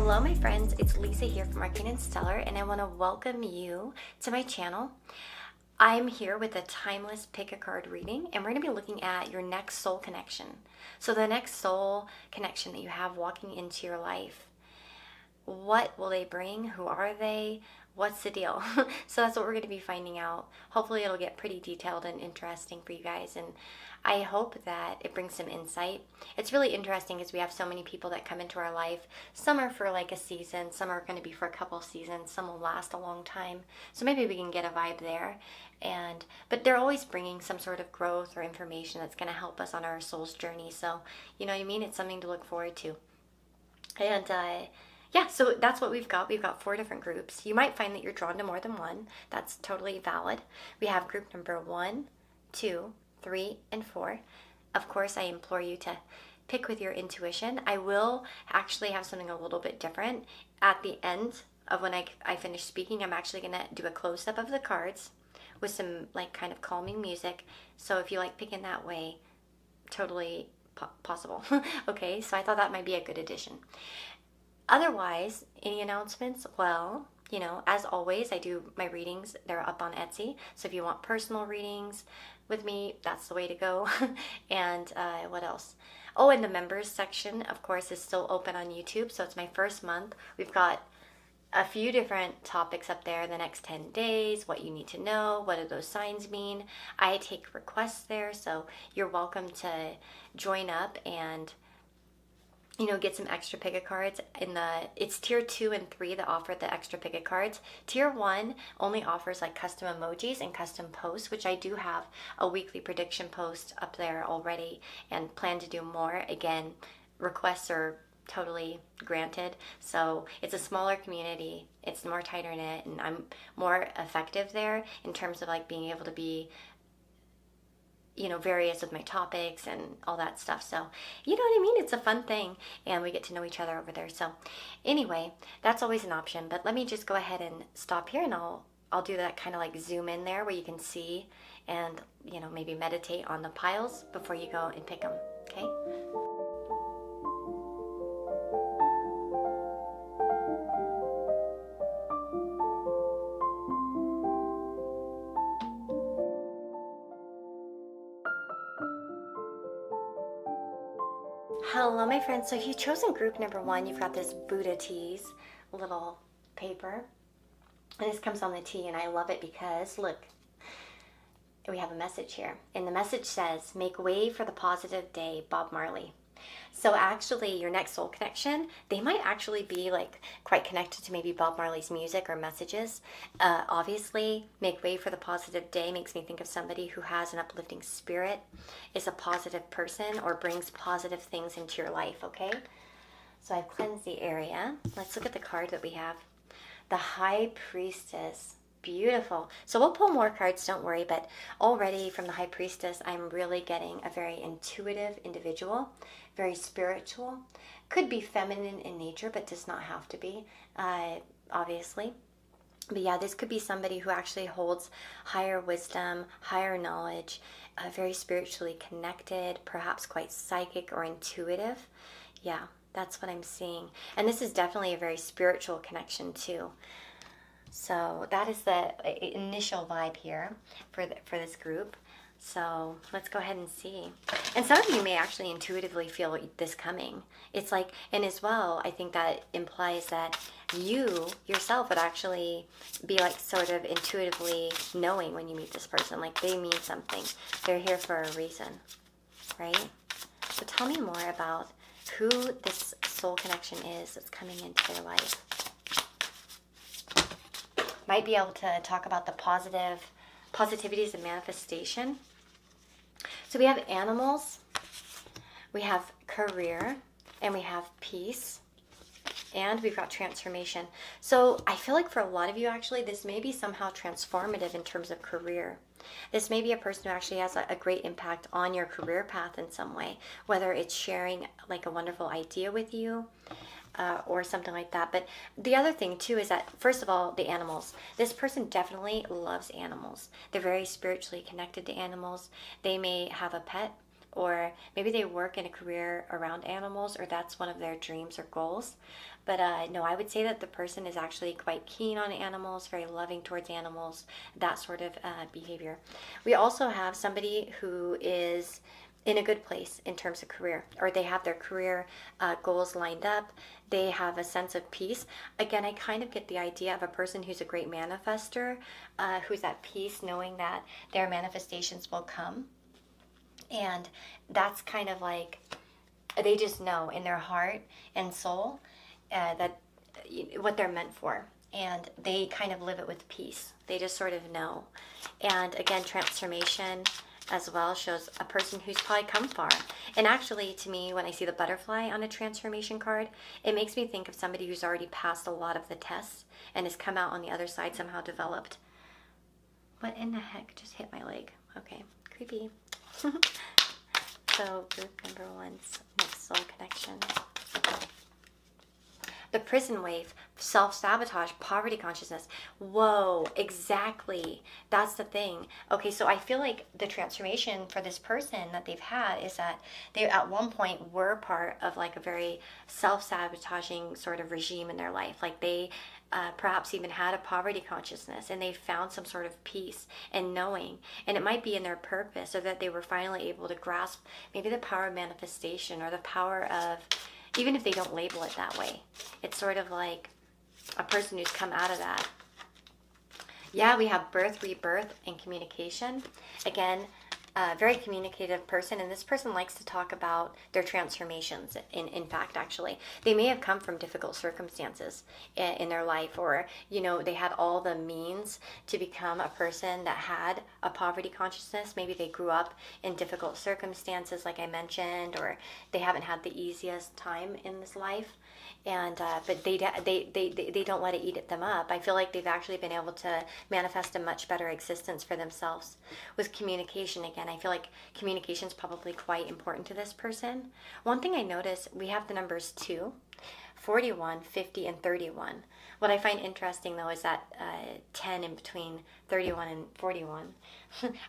Hello my friends, it's Lisa here from Arcaneandstellar, and I want to welcome you to my channel. I'm here with a timeless pick a card reading, and we're going to be looking at your next soul connection. So the next soul connection that you have walking into your life. What will they bring? Who are they? What's the deal? So that's what we're going to be finding out. Hopefully it'll get pretty detailed and interesting for you guys, and I hope that it brings some insight. It's really interesting because we have so many people that come into our life. Some are for like a season, some are going to be for a couple seasons, some will last a long time. So maybe we can get a vibe there. But they're always bringing some sort of growth or information that's going to help us on our soul's journey. So, you know what I mean? It's something to look forward to. And yeah, so that's what we've got. We've got 4 different groups. You might find that you're drawn to more than one. That's totally valid. We have group number 1, 2, 3, and 4. Of course, I implore you to pick with your intuition. I will actually have something a little bit different. At the end of when I finish speaking, I'm actually going to do a close-up of the cards with some like kind of calming music. So if you like picking that way, totally possible. Okay, so I thought that might be a good addition. Otherwise, any announcements? Well, you know, as always, I do my readings. They're up on Etsy. So if you want personal readings with me, that's the way to go. And what else? Oh, and the members section, of course, is still open on YouTube. So it's my first month. We've got a few different topics up there the next 10 days, what you need to know, what do those signs mean. I take requests there, so you're welcome to join up and get some extra pick a cards. It's tier 2 and 3 that offer the extra pick a cards. Tier 1 only offers like custom emojis and custom posts, which I do have a weekly prediction post up there already and plan to do more. Again, requests are totally granted. So it's a smaller community, it's more tighter knit, and I'm more effective there in terms of like being able to be various with my topics and all that stuff. So, you know what I mean? It's a fun thing, and we get to know each other over there. So anyway, that's always an option. But let me just go ahead and stop here, and I'll do that kind of like zoom in there where you can see and, maybe meditate on the piles before you go and pick them, okay? Hello my friends, so if you've chosen group number 1, you've got this Buddha teas little paper, and this comes on the tea, and I love it because look, we have a message here, and the message says, make way for the positive day, Bob Marley. So actually your next soul connection, they might actually be like quite connected to maybe Bob Marley's music or messages. Obviously, make way for the positive day makes me think of somebody who has an uplifting spirit, is a positive person, or brings positive things into your life, okay? So I've cleansed the area. Let's look at the card that we have. The High Priestess. Beautiful. So we'll pull more cards, don't worry, but already from the High Priestess, I'm really getting a very intuitive individual, very spiritual. Could be feminine in nature, but does not have to be, obviously. But yeah, this could be somebody who actually holds higher wisdom, higher knowledge, very spiritually connected, perhaps quite psychic or intuitive. Yeah, that's what I'm seeing. And this is definitely a very spiritual connection too. So that is the initial vibe here for this group. So let's go ahead and see. And some of you may actually intuitively feel this coming. It's like, and as well, I think that implies that you yourself would actually be like sort of intuitively knowing when you meet this person, like they mean something. They're here for a reason, right? So tell me more about who this soul connection is that's coming into their life. Might be able to talk about the positivities and manifestation. So we have animals, we have career, and we have peace, and we've got transformation. So I feel like for a lot of you actually, this may be somehow transformative in terms of career. This may be a person who actually has a great impact on your career path in some way, whether it's sharing like a wonderful idea with you, or something like that. But the other thing too is that, first of all, the animals. This person definitely loves animals. They're very spiritually connected to animals. They may have a pet, or maybe they work in a career around animals, or that's one of their dreams or goals. But no, I would say that the person is actually quite keen on animals, very loving towards animals, that sort of behavior. We also have somebody who is in a good place in terms of career, or they have their career goals lined up. They have a sense of peace. Again, I kind of get the idea of a person who's a great manifester, who's at peace knowing that their manifestations will come. And that's kind of like, they just know in their heart and soul that what they're meant for. And they kind of live it with peace. They just sort of know. And again, transformation as well shows a person who's probably come far. And actually, to me, when I see the butterfly on a transformation card, it makes me think of somebody who's already passed a lot of the tests and has come out on the other side somehow developed. What in the heck just hit my leg? Okay, creepy. So group number one's next soul connection. The prison wave, self-sabotage, poverty consciousness. Whoa, exactly. That's the thing. Okay, so I feel like the transformation for this person that they've had is that they at one point were part of like a very self-sabotaging sort of regime in their life. Like they perhaps even had a poverty consciousness, and they found some sort of peace and knowing. And it might be in their purpose, or that they were finally able to grasp maybe the power of manifestation, or the power of, even if they don't label it that way, it's sort of like a person who's come out of that. Yeah, we have birth, rebirth, and communication. Again, a very communicative person, and this person likes to talk about their transformations. In fact, actually, they may have come from difficult circumstances in their life, or they had all the means to become a person that had a poverty consciousness. Maybe they grew up in difficult circumstances, like I mentioned, or they haven't had the easiest time in this life. And but they don't let it eat them up. I feel like they've actually been able to manifest a much better existence for themselves. With communication, again, I feel like communication is probably quite important to this person. One thing I notice, we have the numbers 2, 41, 50, and 31. What I find interesting, though, is that 10 in between 31 and 41.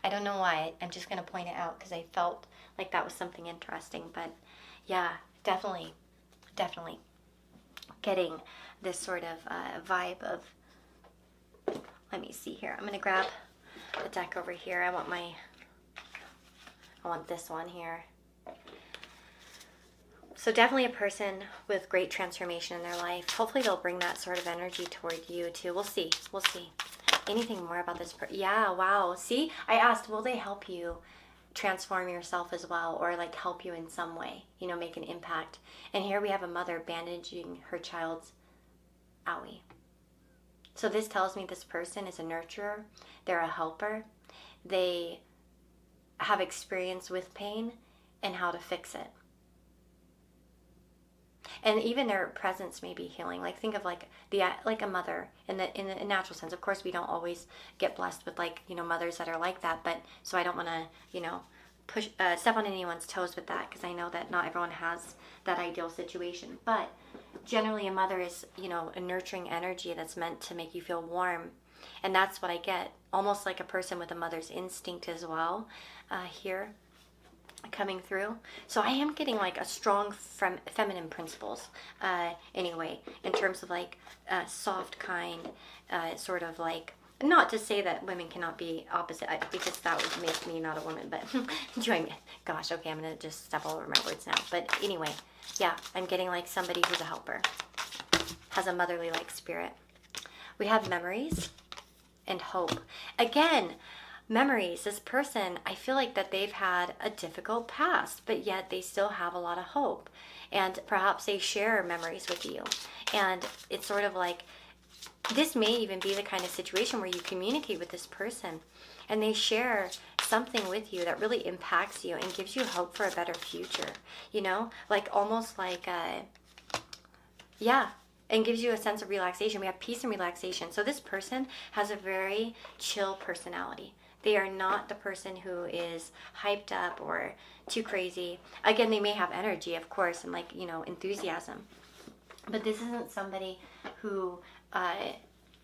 I don't know why. I'm just going to point it out because I felt like that was something interesting. But yeah, definitely getting this sort of vibe of, let me see here. I'm going to grab the deck over here. I want this one here. So definitely a person with great transformation in their life. Hopefully they'll bring that sort of energy toward you too. We'll see. Anything more about this person? Yeah, wow. See, I asked, will they help you transform yourself as well, or like help you in some way, make an impact? And here we have a mother bandaging her child's owie. So this tells me this person is a nurturer. They're a helper. They have experience with pain and how to fix it. And even their presence may be healing. Like think of like a mother in the natural sense. Of course, we don't always get blessed with mothers that are like that. But so I don't want to push step on anyone's toes with that, because I know that not everyone has that ideal situation. But generally, a mother is a nurturing energy that's meant to make you feel warm, and that's what I get. Almost like a person with a mother's instinct as well here. Coming through. So I am getting like a strong feminine principles anyway, in terms of like soft, kind, sort of like, not to say that women cannot be opposite, because that would make me not a woman, but join me. Gosh, okay, I'm going to just step all over my words now. But anyway, yeah, I'm getting like somebody who's a helper, has a motherly like spirit. We have memories and hope. Again, memories, this person, I feel like that they've had a difficult past, but yet they still have a lot of hope. And perhaps they share memories with you. And it's sort of like, this may even be the kind of situation where you communicate with this person and they share something with you that really impacts you and gives you hope for a better future. Like almost like, and gives you a sense of relaxation. We have peace and relaxation. So this person has a very chill personality. They are not the person who is hyped up or too crazy. Again, they may have energy, of course, and enthusiasm. But this isn't somebody who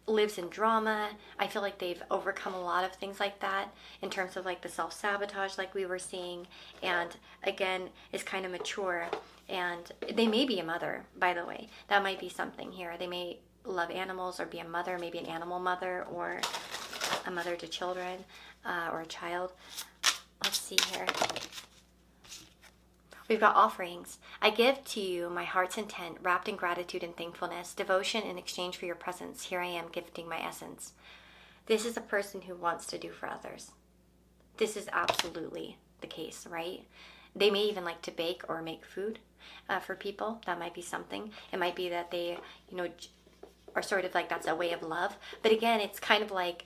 lives in drama. I feel like they've overcome a lot of things like that in terms of like the self-sabotage like we were seeing, and again is kind of mature, and they may be a mother, by the way. That might be something here. They may love animals or be a mother, maybe an animal mother or a mother to children, or a child. Let's see here. We've got offerings. I give to you my heart's intent, wrapped in gratitude and thankfulness, devotion in exchange for your presence. Here I am gifting my essence. This is a person who wants to do for others. This is absolutely the case, right? They may even like to bake or make food for people. That might be something. It might be that they, are sort of like, that's a way of love. But again, it's kind of like,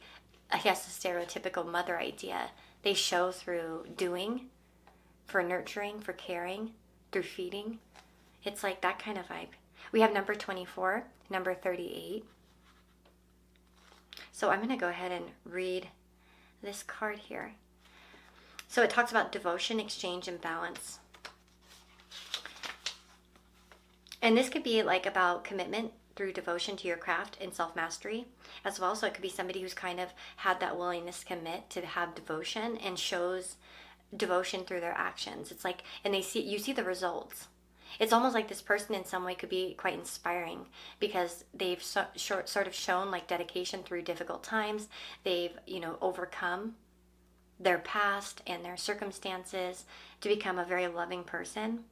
I guess, a stereotypical mother idea. They show through doing, for nurturing, for caring, through feeding. It's like that kind of vibe. We have number 24, number 38. So I'm going to go ahead and read this card here. So it talks about devotion, exchange, and balance. And this could be like about commitment through devotion to your craft and self-mastery as well. So it could be somebody who's kind of had that willingness to commit to have devotion and shows devotion through their actions. It's like, and you see the results. It's almost like this person in some way could be quite inspiring because they've sort of shown like dedication through difficult times. They've, overcome their past and their circumstances to become a very loving person.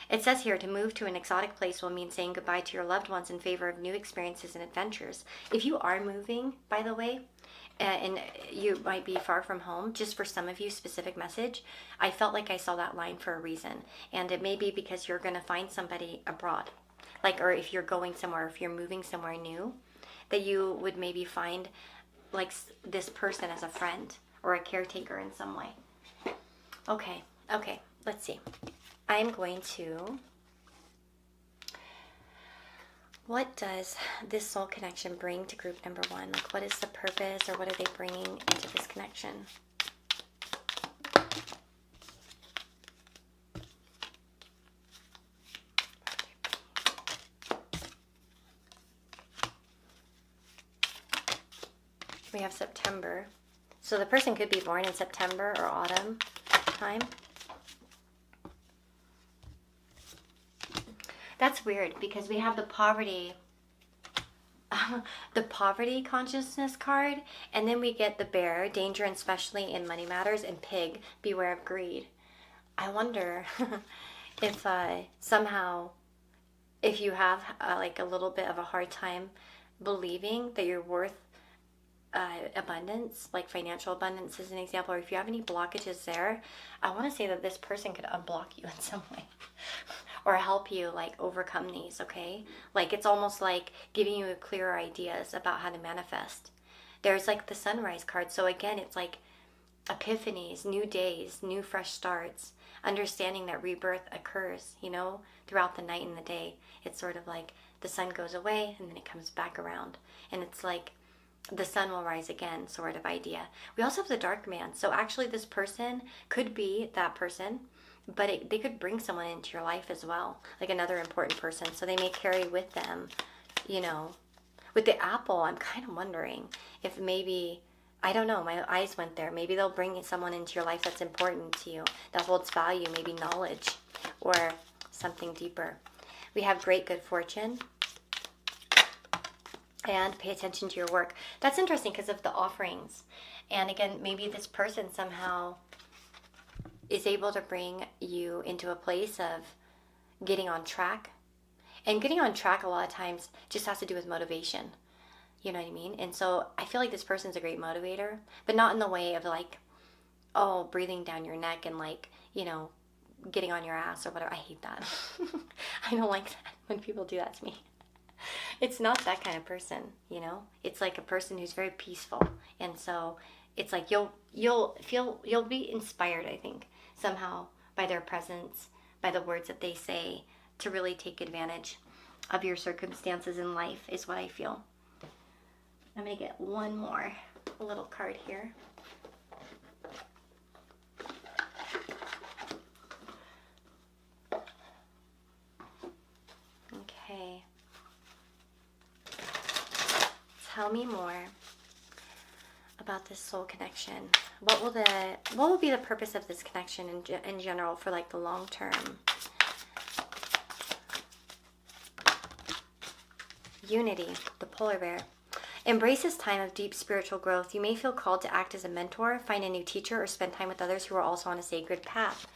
It says here, to move to an exotic place will mean saying goodbye to your loved ones in favor of new experiences and adventures. If you are moving, by the way, and you might be far from home, just for some of you, specific message, I felt like I saw that line for a reason. And it may be because you're going to find somebody abroad, like, or if you're going somewhere, if you're moving somewhere new, that you would maybe find like this person as a friend or a caretaker in some way. Okay, let's see. I'm going to... What does this soul connection bring to group number 1? Like, what is the purpose, or what are they bringing into this connection? We have September. So the person could be born in September or autumn time. That's weird because we have the poverty consciousness card, and then we get the bear, danger and especially in money matters, and pig, beware of greed. I wonder if somehow, if you have like a little bit of a hard time believing that you're worth abundance, like financial abundance as an example, or if you have any blockages there, I want to say that this person could unblock you in some way or help you like overcome these, okay? Like, it's almost like giving you clearer ideas about how to manifest. There's like the sunrise card. So again, it's like epiphanies, new days, new fresh starts, understanding that rebirth occurs, throughout the night and the day. It's sort of like the sun goes away and then it comes back around. And it's like the sun will rise again sort of idea. We also have the dark man. So actually this person could be that person, but they could bring someone into your life as well, like another important person. So they may carry with them, with the apple, I'm kind of wondering if maybe, I don't know, my eyes went there. Maybe they'll bring someone into your life that's important to you, that holds value, maybe knowledge or something deeper. We have great good fortune. And pay attention to your work. That's interesting because of the offerings. And again, maybe this person somehow is able to bring you into a place of getting on track. And getting on track a lot of times just has to do with motivation. You know what I mean? And so I feel like this person's a great motivator, but not in the way of like, breathing down your neck and like, getting on your ass or whatever. I hate that. I don't like that when people do that to me. It's not that kind of person, It's like a person who's very peaceful, and so it's like you'll be inspired, I think, somehow by their presence, by the words that they say, to really take advantage of your circumstances in life, is what I feel. I'm gonna get one more little card here. Okay. me more about this soul connection. What will be the purpose of this connection in general for like the long term? Unity, the polar bear. Embrace this time of deep spiritual growth. You may feel called to act as a mentor, find a new teacher, or spend time with others who are also on a sacred path.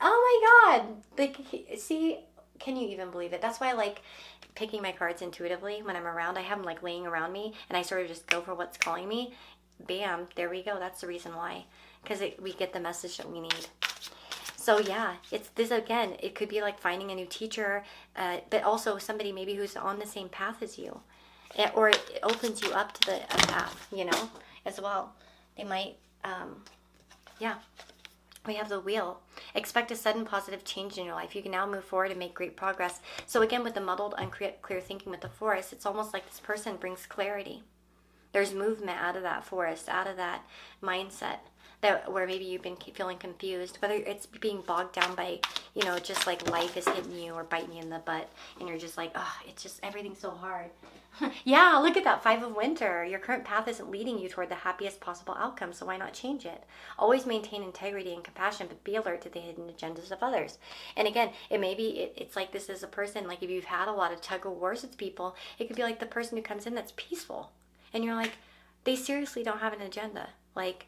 Oh my God! Like, see, can you even believe it? That's why I like picking my cards intuitively when I'm around. I have them like laying around me, and I sort of just go for what's calling me. Bam, there we go. That's the reason why. Because we get the message that we need. So yeah, it's this again. It could be like finding a new teacher, but also somebody maybe who's on the same path as you. Or it opens you up to a path, you know, as well. They might, yeah. We have the wheel. Expect a sudden positive change in your life. You can now move forward and make great progress. So again, with the muddled, unclear thinking with the forest, it's almost like this person brings clarity. There's movement out of that forest, out of that mindset. Where maybe you've been feeling confused, whether it's being bogged down by, you know, just like life is hitting you or biting you in the butt, and you're just like, oh, it's just, everything's so hard. Yeah, look at that 5 of Winter. Your current path isn't leading you toward the happiest possible outcome, so why not change it? Always maintain integrity and compassion, but be alert to the hidden agendas of others. And again, it's like this is a person, like if you've had a lot of tug of wars with people, it could be like the person who comes in that's peaceful. And you're like, they seriously don't have an agenda. Like,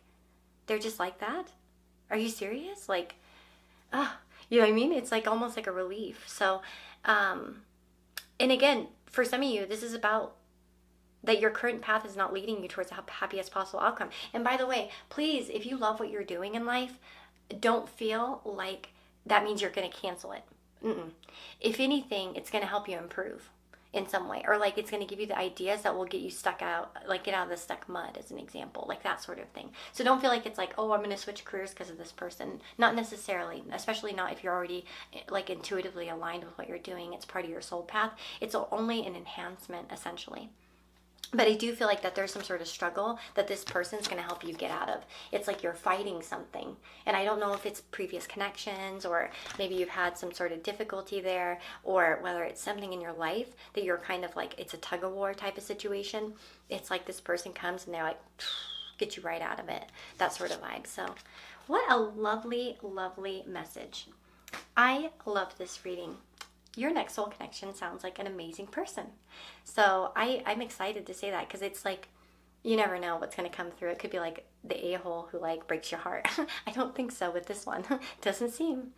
they're just like that? Are you serious? Like, you know what I mean? It's like almost like a relief. So, and again, for some of you, this is about that your current path is not leading you towards the happiest possible outcome. And by the way, please, if you love what you're doing in life, don't feel like that means you're going to cancel it. If anything, it's going to help you improve in some way, or like it's going to give you the ideas that will get you stuck out, like get out of the stuck mud as an example, like that sort of thing. So don't feel like it's like, oh, I'm going to switch careers because of this person. Not necessarily, especially not if you're already like intuitively aligned with what you're doing. It's part of your soul path. It's only an enhancement essentially. But I do feel like that there's some sort of struggle that this person's going to help you get out of. It's like you're fighting something. And I don't know if it's previous connections, or maybe you've had some sort of difficulty there, or whether it's something in your life that you're kind of like, it's a tug of war type of situation. It's like this person comes and they're like, get you right out of it. That sort of vibe. So what a lovely, lovely message. I love this reading. Your next soul connection sounds like an amazing person. So I'm excited to say that, because it's like, you never know what's going to come through. It could be like the a-hole who like breaks your heart. I don't think so with this one. Doesn't seem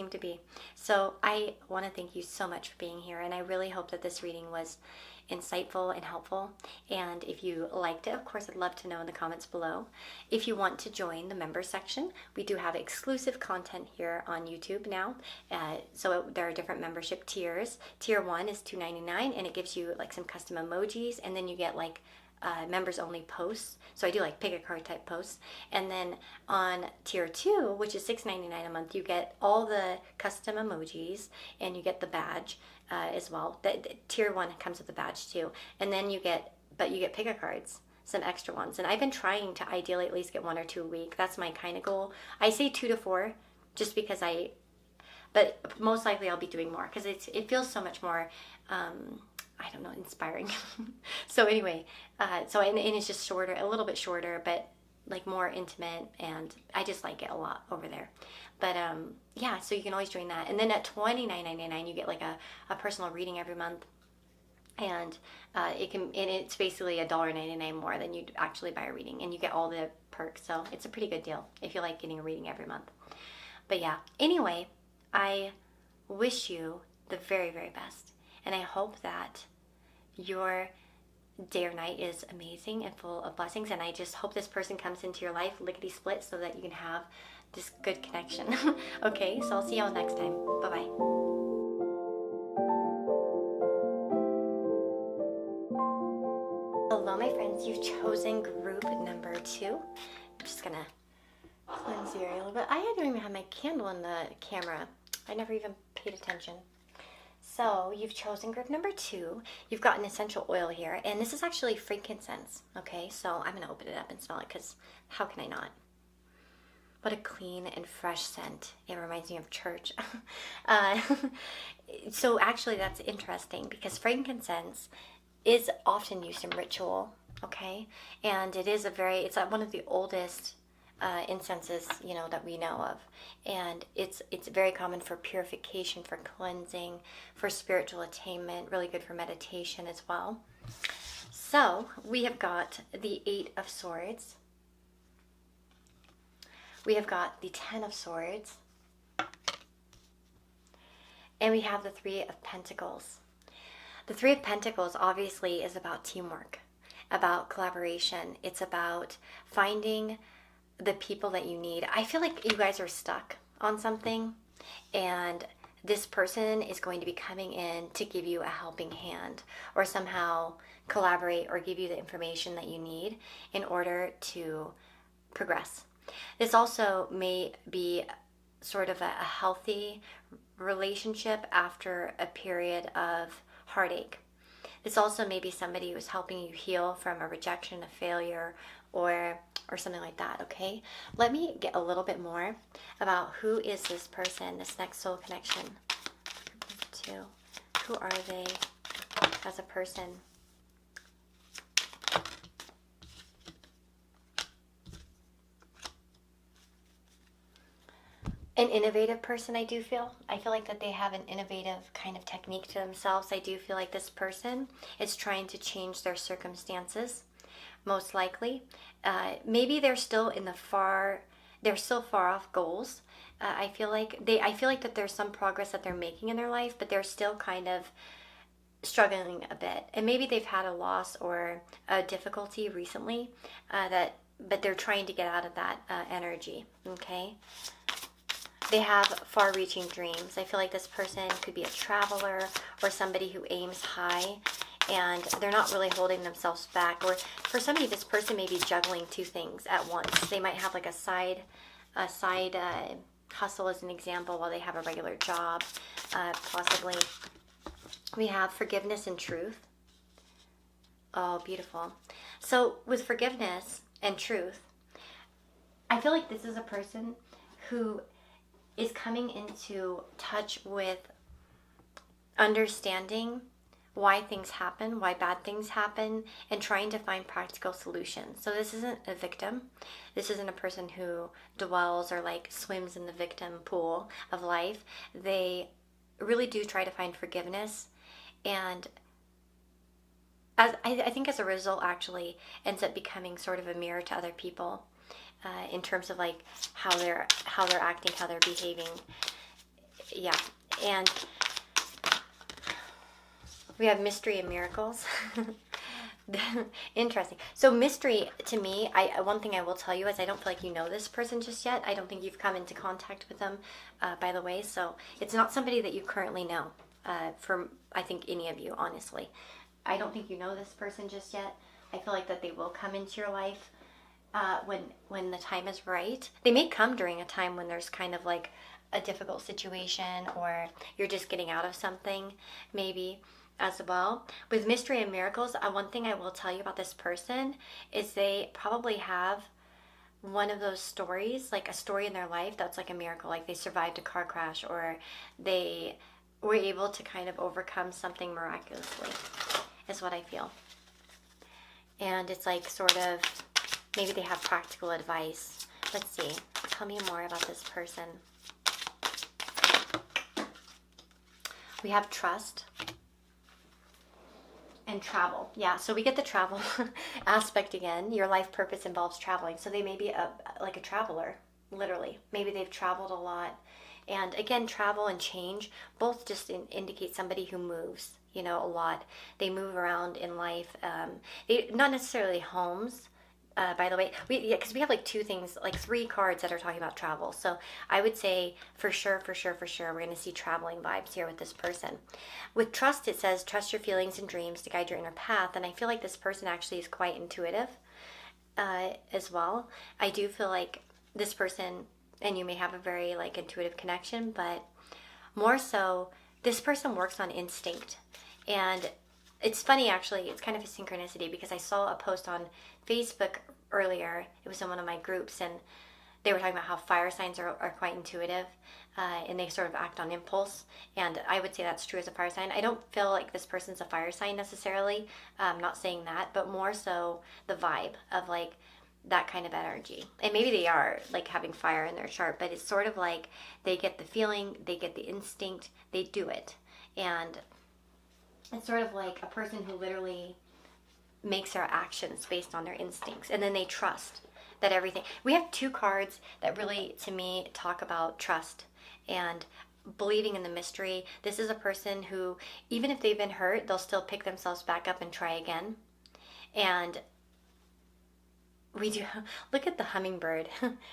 to be. So I want to thank you so much for being here, and I really hope that this reading was insightful and helpful. And if you liked it, of course, I'd love to know in the comments below. If you want to join the member section, we do have exclusive content here on YouTube now. So there are different membership tiers. Tier 1 is $2.99, and it gives you like some custom emojis, and then you get like members only posts. So I do like pick a card type posts. And then on tier 2, which is $6.99 a month, you get all the custom emojis, and you get the badge as well. Tier 1 comes with the badge too. And then you get pick a cards, some extra ones. And I've been trying to ideally at least get 1 or 2 a week. That's my kind of goal. I say 2 to 4 just because but most likely I'll be doing more, because it feels so much more I don't know, inspiring. So anyway, and it's just shorter, a little bit shorter, but like more intimate, and I just like it a lot over there. But yeah, so you can always join that. And then at $29.99 you get like a personal reading every month, and it's basically $1.99 more than you'd actually buy a reading, and you get all the perks. So it's a pretty good deal if you like getting a reading every month. But yeah, anyway, I wish you the very, very best. And I hope that your day or night is amazing and full of blessings. And I just hope this person comes into your life lickety-split so that you can have this good connection. Okay, so I'll see y'all next time. Bye-bye. Hello, my friends. You've chosen group number 2. I'm just going to cleanse your area a little bit. I don't even have my candle in the camera. I never even paid attention. So you've chosen group number 2. You've got an essential oil here, and this is actually frankincense. Okay, so I'm going to open it up and smell it, because how can I not? What a clean and fresh scent. It reminds me of church. So actually that's interesting, because frankincense is often used in ritual okay? And it is it's one of the oldest incenses, you know, that we know of. And it's very common for purification, for cleansing, for spiritual attainment, really good for meditation as well. So we have got the 8 of Swords. We have got the 10 of Swords. And we have the 3 of Pentacles. The 3 of Pentacles obviously is about teamwork, about collaboration. It's about finding the people that you need. I feel like you guys are stuck on something, and this person is going to be coming in to give you a helping hand, or somehow collaborate or give you the information that you need in order to progress. This also may be sort of a healthy relationship after a period of heartache. This also may be somebody who is helping you heal from a rejection, a failure, or something like that, okay? Let me get a little bit more about who is this person, this next soul connection. Who are they as a person? An innovative person, I do feel. I feel like that they have an innovative kind of technique to themselves. I do feel like this person is trying to change their circumstances, most likely. Maybe they're still they're still far off goals. I feel like that there's some progress that they're making in their life, but they're still kind of struggling a bit. And maybe they've had a loss or a difficulty recently, but they're trying to get out of that energy, okay? They have far-reaching dreams. I feel like this person could be a traveler or somebody who aims high, and they're not really holding themselves back. Or for somebody, this person may be juggling 2 things at once. They might have like a side hustle as an example while they have a regular job, possibly. We have forgiveness and truth. Oh, beautiful. So with forgiveness and truth, I feel like this is a person who is coming into touch with understanding why things happen, why bad things happen, and trying to find practical solutions. So this isn't a victim. This isn't a person who dwells or like swims in the victim pool of life. They really do try to find forgiveness, and I think as a result actually ends up becoming sort of a mirror to other people. In terms of like how they're acting, how they're behaving. Yeah. And we have mystery and miracles. Interesting. So mystery to me, one thing I will tell you is I don't feel like you know this person just yet. I don't think you've come into contact with them, by the way. So it's not somebody that you currently know, from I think any of you, honestly. I don't think you know this person just yet. I feel like that they will come into your life when the time is right. They may come during a time when there's kind of like a difficult situation, or you're just getting out of something, maybe as well. With mystery and miracles, one thing I will tell you about this person is they probably have one of those stories, like a story in their life that's like a miracle, like they survived a car crash, or they were able to kind of overcome something miraculously, is what I feel. And it's like sort of, maybe they have practical advice. Let's see. Tell me more about this person. We have trust and travel. Yeah, so we get the travel aspect again. Your life purpose involves traveling. So they may be like a traveler, literally. Maybe they've traveled a lot. And again, travel and change both just indicate somebody who moves, you know, a lot. They move around in life. Not necessarily homes. By the way, because we have like 2 things, like 3 cards that are talking about travel. So I would say for sure, we're going to see traveling vibes here with this person. With trust, it says, trust your feelings and dreams to guide your inner path. And I feel like this person actually is quite intuitive as well. I do feel like this person, and you may have a very like intuitive connection, but more so, this person works on instinct. And it's funny, actually, it's kind of a synchronicity, because I saw a post on Facebook earlier. It was in one of my groups, and they were talking about how fire signs are quite intuitive, and they sort of act on impulse. And I would say that's true as a fire sign. I don't feel like this person's a fire sign necessarily. I'm not saying that, but more so the vibe of like that kind of energy. And maybe they are like having fire in their chart, but it's sort of like they get the feeling, they get the instinct, they do it. And it's sort of like a person who literally makes their actions based on their instincts, and then they trust that everything. We have two cards that really, to me, talk about trust and believing in the mystery. This is a person who, even if they've been hurt, they'll still pick themselves back up and try again. And we do, look at the hummingbird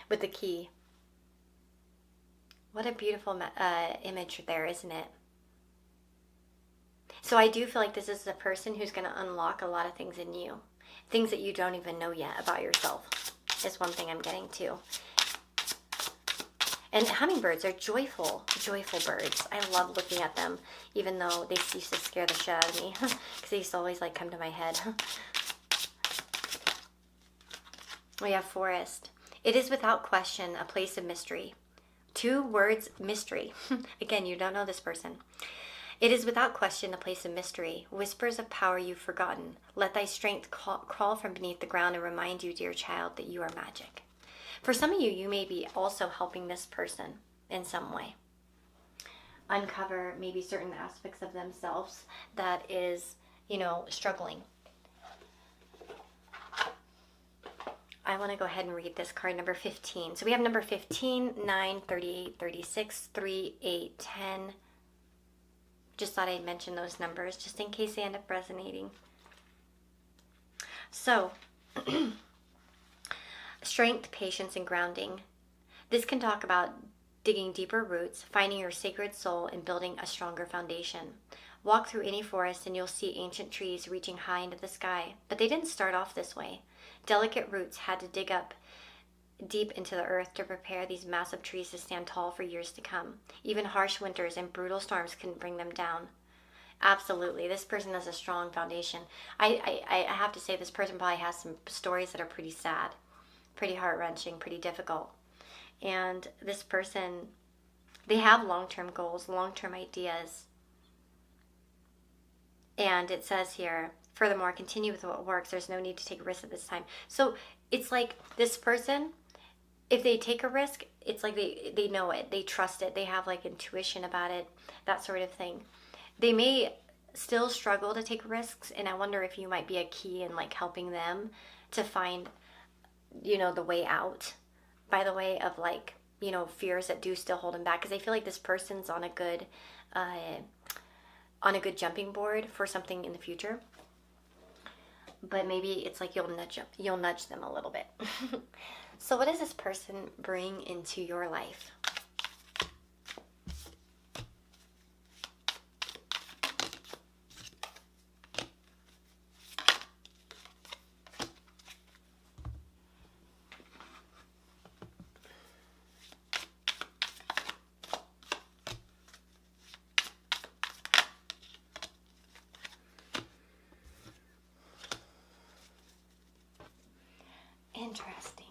with the key. What a beautiful image there, isn't it? So I do feel like this is a person who's going to unlock a lot of things in you. Things that you don't even know yet about yourself is one thing I'm getting to. And hummingbirds are joyful, joyful birds. I love looking at them, even though they used to scare the shit out of me, because they used to always like come to my head. We have forest. It is without question a place of mystery. 2 words, mystery. Again, you don't know this person. It is without question a place of mystery, whispers of power you've forgotten. Let thy strength crawl from beneath the ground and remind you, dear child, that you are magic. For some of you, you may be also helping this person in some way. Uncover maybe certain aspects of themselves that is, struggling. I want to go ahead and read this card, number 15. So we have number 15, 9, 38, 36, 3, 8, 10. Just thought I'd mention those numbers just in case they end up resonating. So, strength, patience, and grounding. This can talk about digging deeper roots, finding your sacred soul, and building a stronger foundation. Walk through any forest and you'll see ancient trees reaching high into the sky. But they didn't start off this way. Delicate roots had to dig up deep into the earth to prepare these massive trees to stand tall for years to come. Even harsh winters and brutal storms couldn't bring them down. Absolutely, this person has a strong foundation. I have to say this person probably has some stories that are pretty sad, pretty heart-wrenching, pretty difficult. And this person, they have long-term goals, long-term ideas. And it says here, furthermore, continue with what works. There's no need to take a risk at this time. So it's like this person, if they take a risk, it's like they know it. They trust it. They have like intuition about it, that sort of thing. They may still struggle to take risks, and I wonder if you might be a key in like helping them to find, the way out, by the way of like, fears that do still hold them back. Because I feel like this person's on a good jumping board for something in the future. But maybe it's like you'll nudge them a little bit. So what does this person bring into your life? Interesting.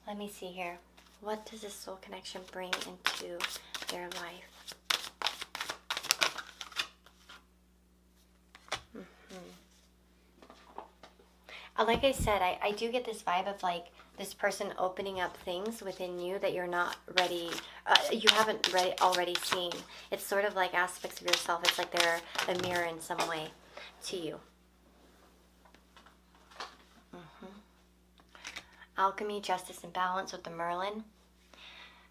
Let me see here. What does this soul connection bring into their life? Like I said, I do get this vibe of like this person opening up things within you that you're not ready, you haven't already seen. It's sort of like aspects of yourself. It's like they're a mirror in some way to you. Alchemy, justice, and balance with the Merlin.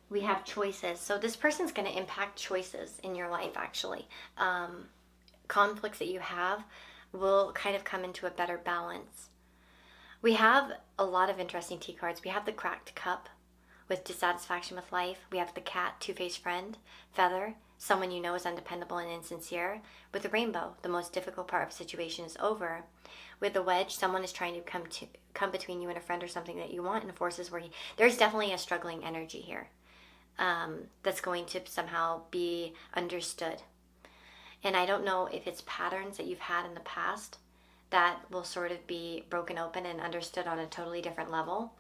We have choices. So this person's going to impact choices in your life, actually. Conflicts that you have will kind of come into a better balance. We have a lot of interesting T cards. We have the cracked cup with dissatisfaction with life. We have the cat, two-faced friend, feather, someone you know is undependable and insincere. With the rainbow, the most difficult part of a situation is over. With the wedge, someone is trying to come between you and a friend or something that you want, and forces where there's definitely a struggling energy here that's going to somehow be understood. And I don't know if it's patterns that you've had in the past that will sort of be broken open and understood on a totally different level.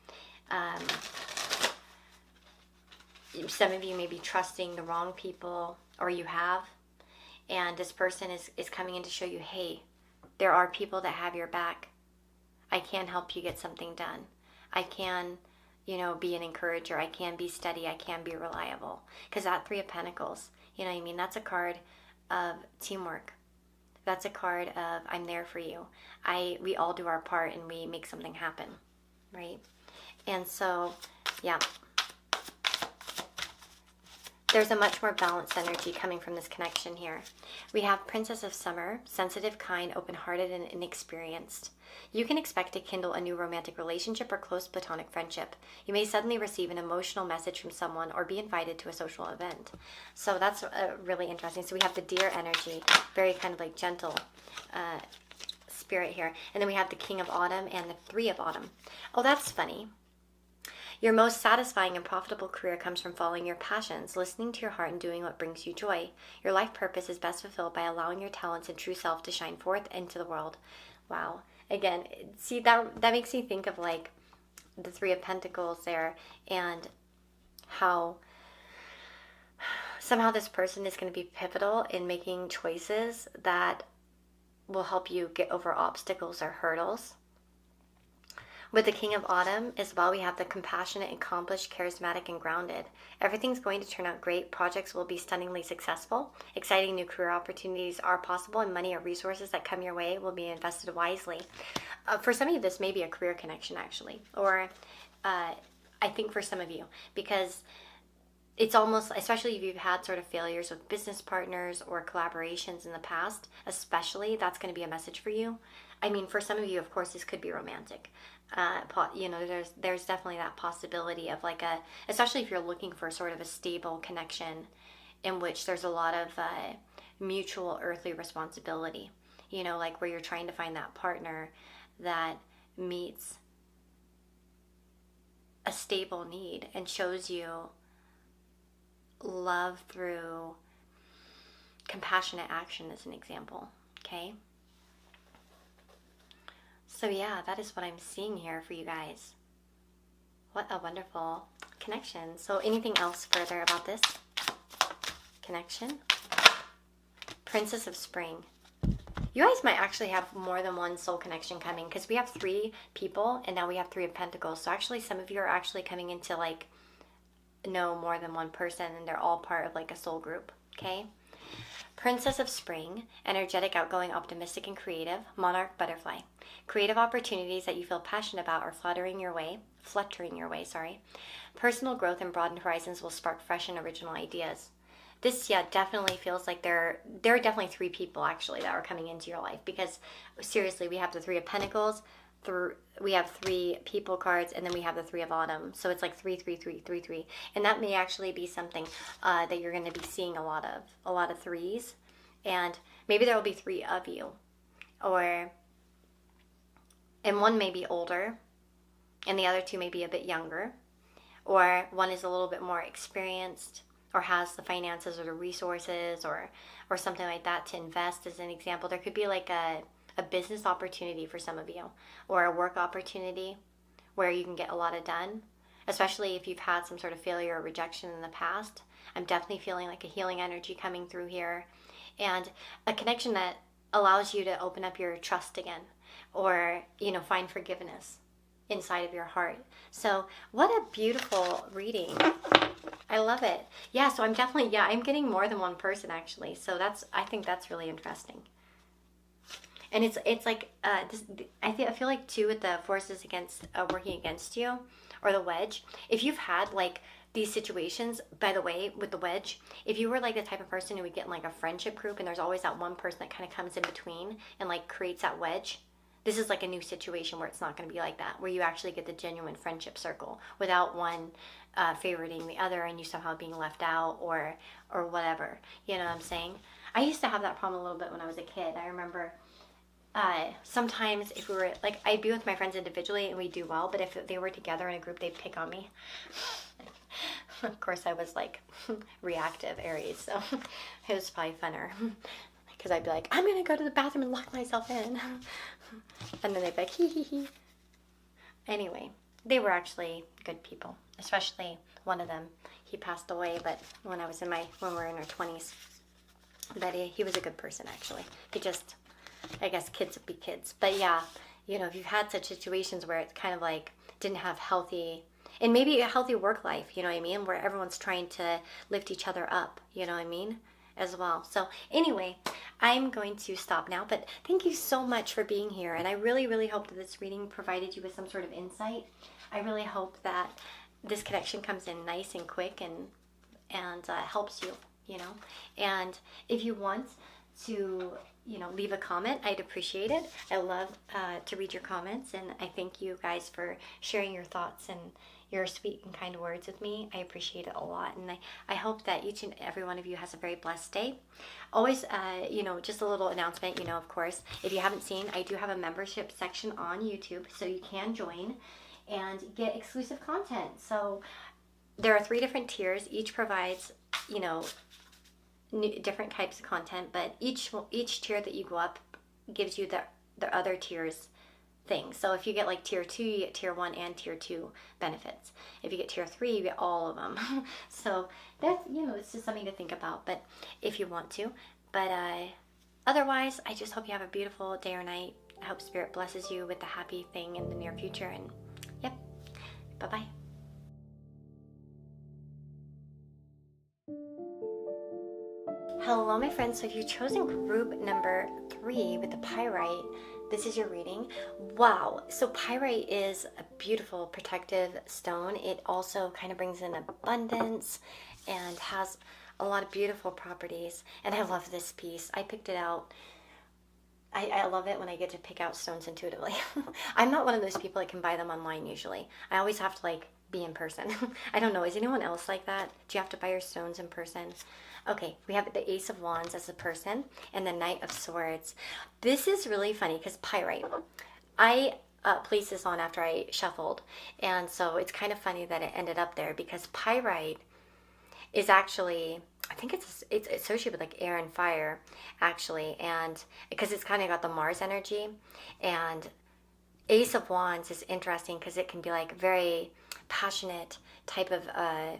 some of you may be trusting the wrong people, or you have, and this person is coming in to show you, hey, there are people that have your back. I can help you get something done. I can, be an encourager. I can be steady. I can be reliable. Because that Three of Pentacles, you know what I mean? That's a card of teamwork. That's a card of I'm there for you. We all do our part and we make something happen, right? And so, yeah. There's a much more balanced energy coming from this connection here. We have Princess of Summer, sensitive, kind, open-hearted, and inexperienced. You can expect to kindle a new romantic relationship or close platonic friendship. You may suddenly receive an emotional message from someone or be invited to a social event. So that's really interesting. So we have the Deer energy, very kind of like gentle spirit here. And then we have the King of Autumn and the Three of Autumn. Oh, that's funny. Your most satisfying and profitable career comes from following your passions, listening to your heart, and doing what brings you joy. Your life purpose is best fulfilled by allowing your talents and true self to shine forth into the world. Wow. Again, see, that makes me think of like the Three of Pentacles there, and how somehow this person is going to be pivotal in making choices that will help you get over obstacles or hurdles. With the King of Autumn as well, we have the compassionate, accomplished, charismatic, and grounded. Everything's going to turn out great. Projects will be stunningly successful. Exciting new career opportunities are possible, and money or resources that come your way will be invested wisely. For some of you, this may be a career connection, actually. Or I think for some of you, because it's almost, especially if you've had sort of failures with business partners or collaborations in the past, especially, that's going to be a message for you. I mean, for some of you, of course, this could be romantic. There's definitely that possibility of like especially if you're looking for sort of a stable connection in which there's a lot of mutual earthly responsibility, like where you're trying to find that partner that meets a stable need and shows you love through compassionate action as an example, okay? So yeah, that is what I'm seeing here for you guys. What a wonderful connection. So anything else further about this connection? Princess of Spring. You guys might actually have more than one soul connection coming, because we have 3 people and now we have 3 of Pentacles. So actually some of you are actually coming into like know more than one person, and they're all part of like a soul group, okay? Princess of Spring, energetic, outgoing, optimistic, and creative. Monarch, butterfly. Creative opportunities that you feel passionate about are fluttering your way. Personal growth and broadened horizons will spark fresh and original ideas. This, yeah, definitely feels like there are definitely 3 people actually that are coming into your life, because seriously, we have the 3 of Pentacles, we have 3 people cards, and then we have the 3 of Autumn. So it's like 3, 3, 3, 3, 3. And that may actually be something that you're going to be seeing a lot of 3s. And maybe there will be 3 of you. And one may be older, and the other 2 may be a bit younger. Or one is a little bit more experienced, or has the finances or the resources or something like that to invest, as an example. There could be like a business opportunity for some of you, or a work opportunity where you can get a lot of done, especially if you've had some sort of failure or rejection in the past. I'm definitely feeling like a healing energy coming through here, and a connection that allows you to open up your trust again, or find forgiveness inside of your heart. So what a beautiful reading. I love it. Yeah, so I'm getting more than one person actually. So I think that's really interesting. And it's like I feel like too, with the forces against working against you, or the wedge. If you've had like these situations, by the way, with the wedge, if you were like the type of person who would get in like a friendship group and there's always that one person that kind of comes in between and like creates that wedge, this is like a new situation where it's not going to be like that, where you actually get the genuine friendship circle without one favoriting the other and you somehow being left out or whatever. You know what I'm saying? I used to have that problem a little bit when I was a kid. I remember sometimes if we were like, I'd be with my friends individually and we'd do well, but if they were together in a group, they'd pick on me. Of course, I was like reactive Aries, so it was probably funner, because I'd be like, I'm gonna go to the bathroom and lock myself in, and then they'd be like, hee hee hee. Anyway, they were actually good people, especially one of them. He passed away, but when we were in our 20s. But he was a good person, actually. He just, I guess kids would be kids. But yeah, if you've had such situations where it's kind of like didn't have healthy, and maybe a healthy work life, you know what I mean? Where everyone's trying to lift each other up, you know what I mean? As well. So anyway, I'm going to stop now, but thank you so much for being here. And I really, really hope that this reading provided you with some sort of insight. I really hope that this connection comes in nice and quick and helps you, And if you want to, leave a comment, I'd appreciate it. I love to read your comments, and I thank you guys for sharing your thoughts and your sweet and kind words with me. I appreciate it a lot, and I hope that each and every one of you has a very blessed day. Always, just a little announcement, of course, if you haven't seen, I do have a membership section on YouTube, so you can join and get exclusive content. So there are 3 different tiers. Each provides, different types of content, but each tier that you go up gives you the other tiers things. So if you get like tier 2, you get tier 1 and tier 2 benefits. If you get tier 3, you get all of them. So that's, it's just something to think about, but if you want to. But otherwise, I just hope you have a beautiful day or night. I hope Spirit blesses you with the happy thing in the near future, and yep, bye-bye. Hello, my friends. So if you've chosen group number 3 with the pyrite, this is your reading. Wow. So pyrite is a beautiful protective stone. It also kind of brings in abundance and has a lot of beautiful properties. And I love this piece. I picked it out. I love it when I get to pick out stones intuitively. I'm not one of those people that can buy them online usually. I always have to be in person. I don't know. Is anyone else like that? Do you have to buy your stones in person? Okay, we have the Ace of Wands as a person and the Knight of Swords. This is really funny because pyrite, I placed this on after I shuffled, and so it's kind of funny that it ended up there because pyrite is actually, I think it's associated with air and fire actually, and because it's kind of got the Mars energy. And Ace of Wands is interesting because it can be very passionate type of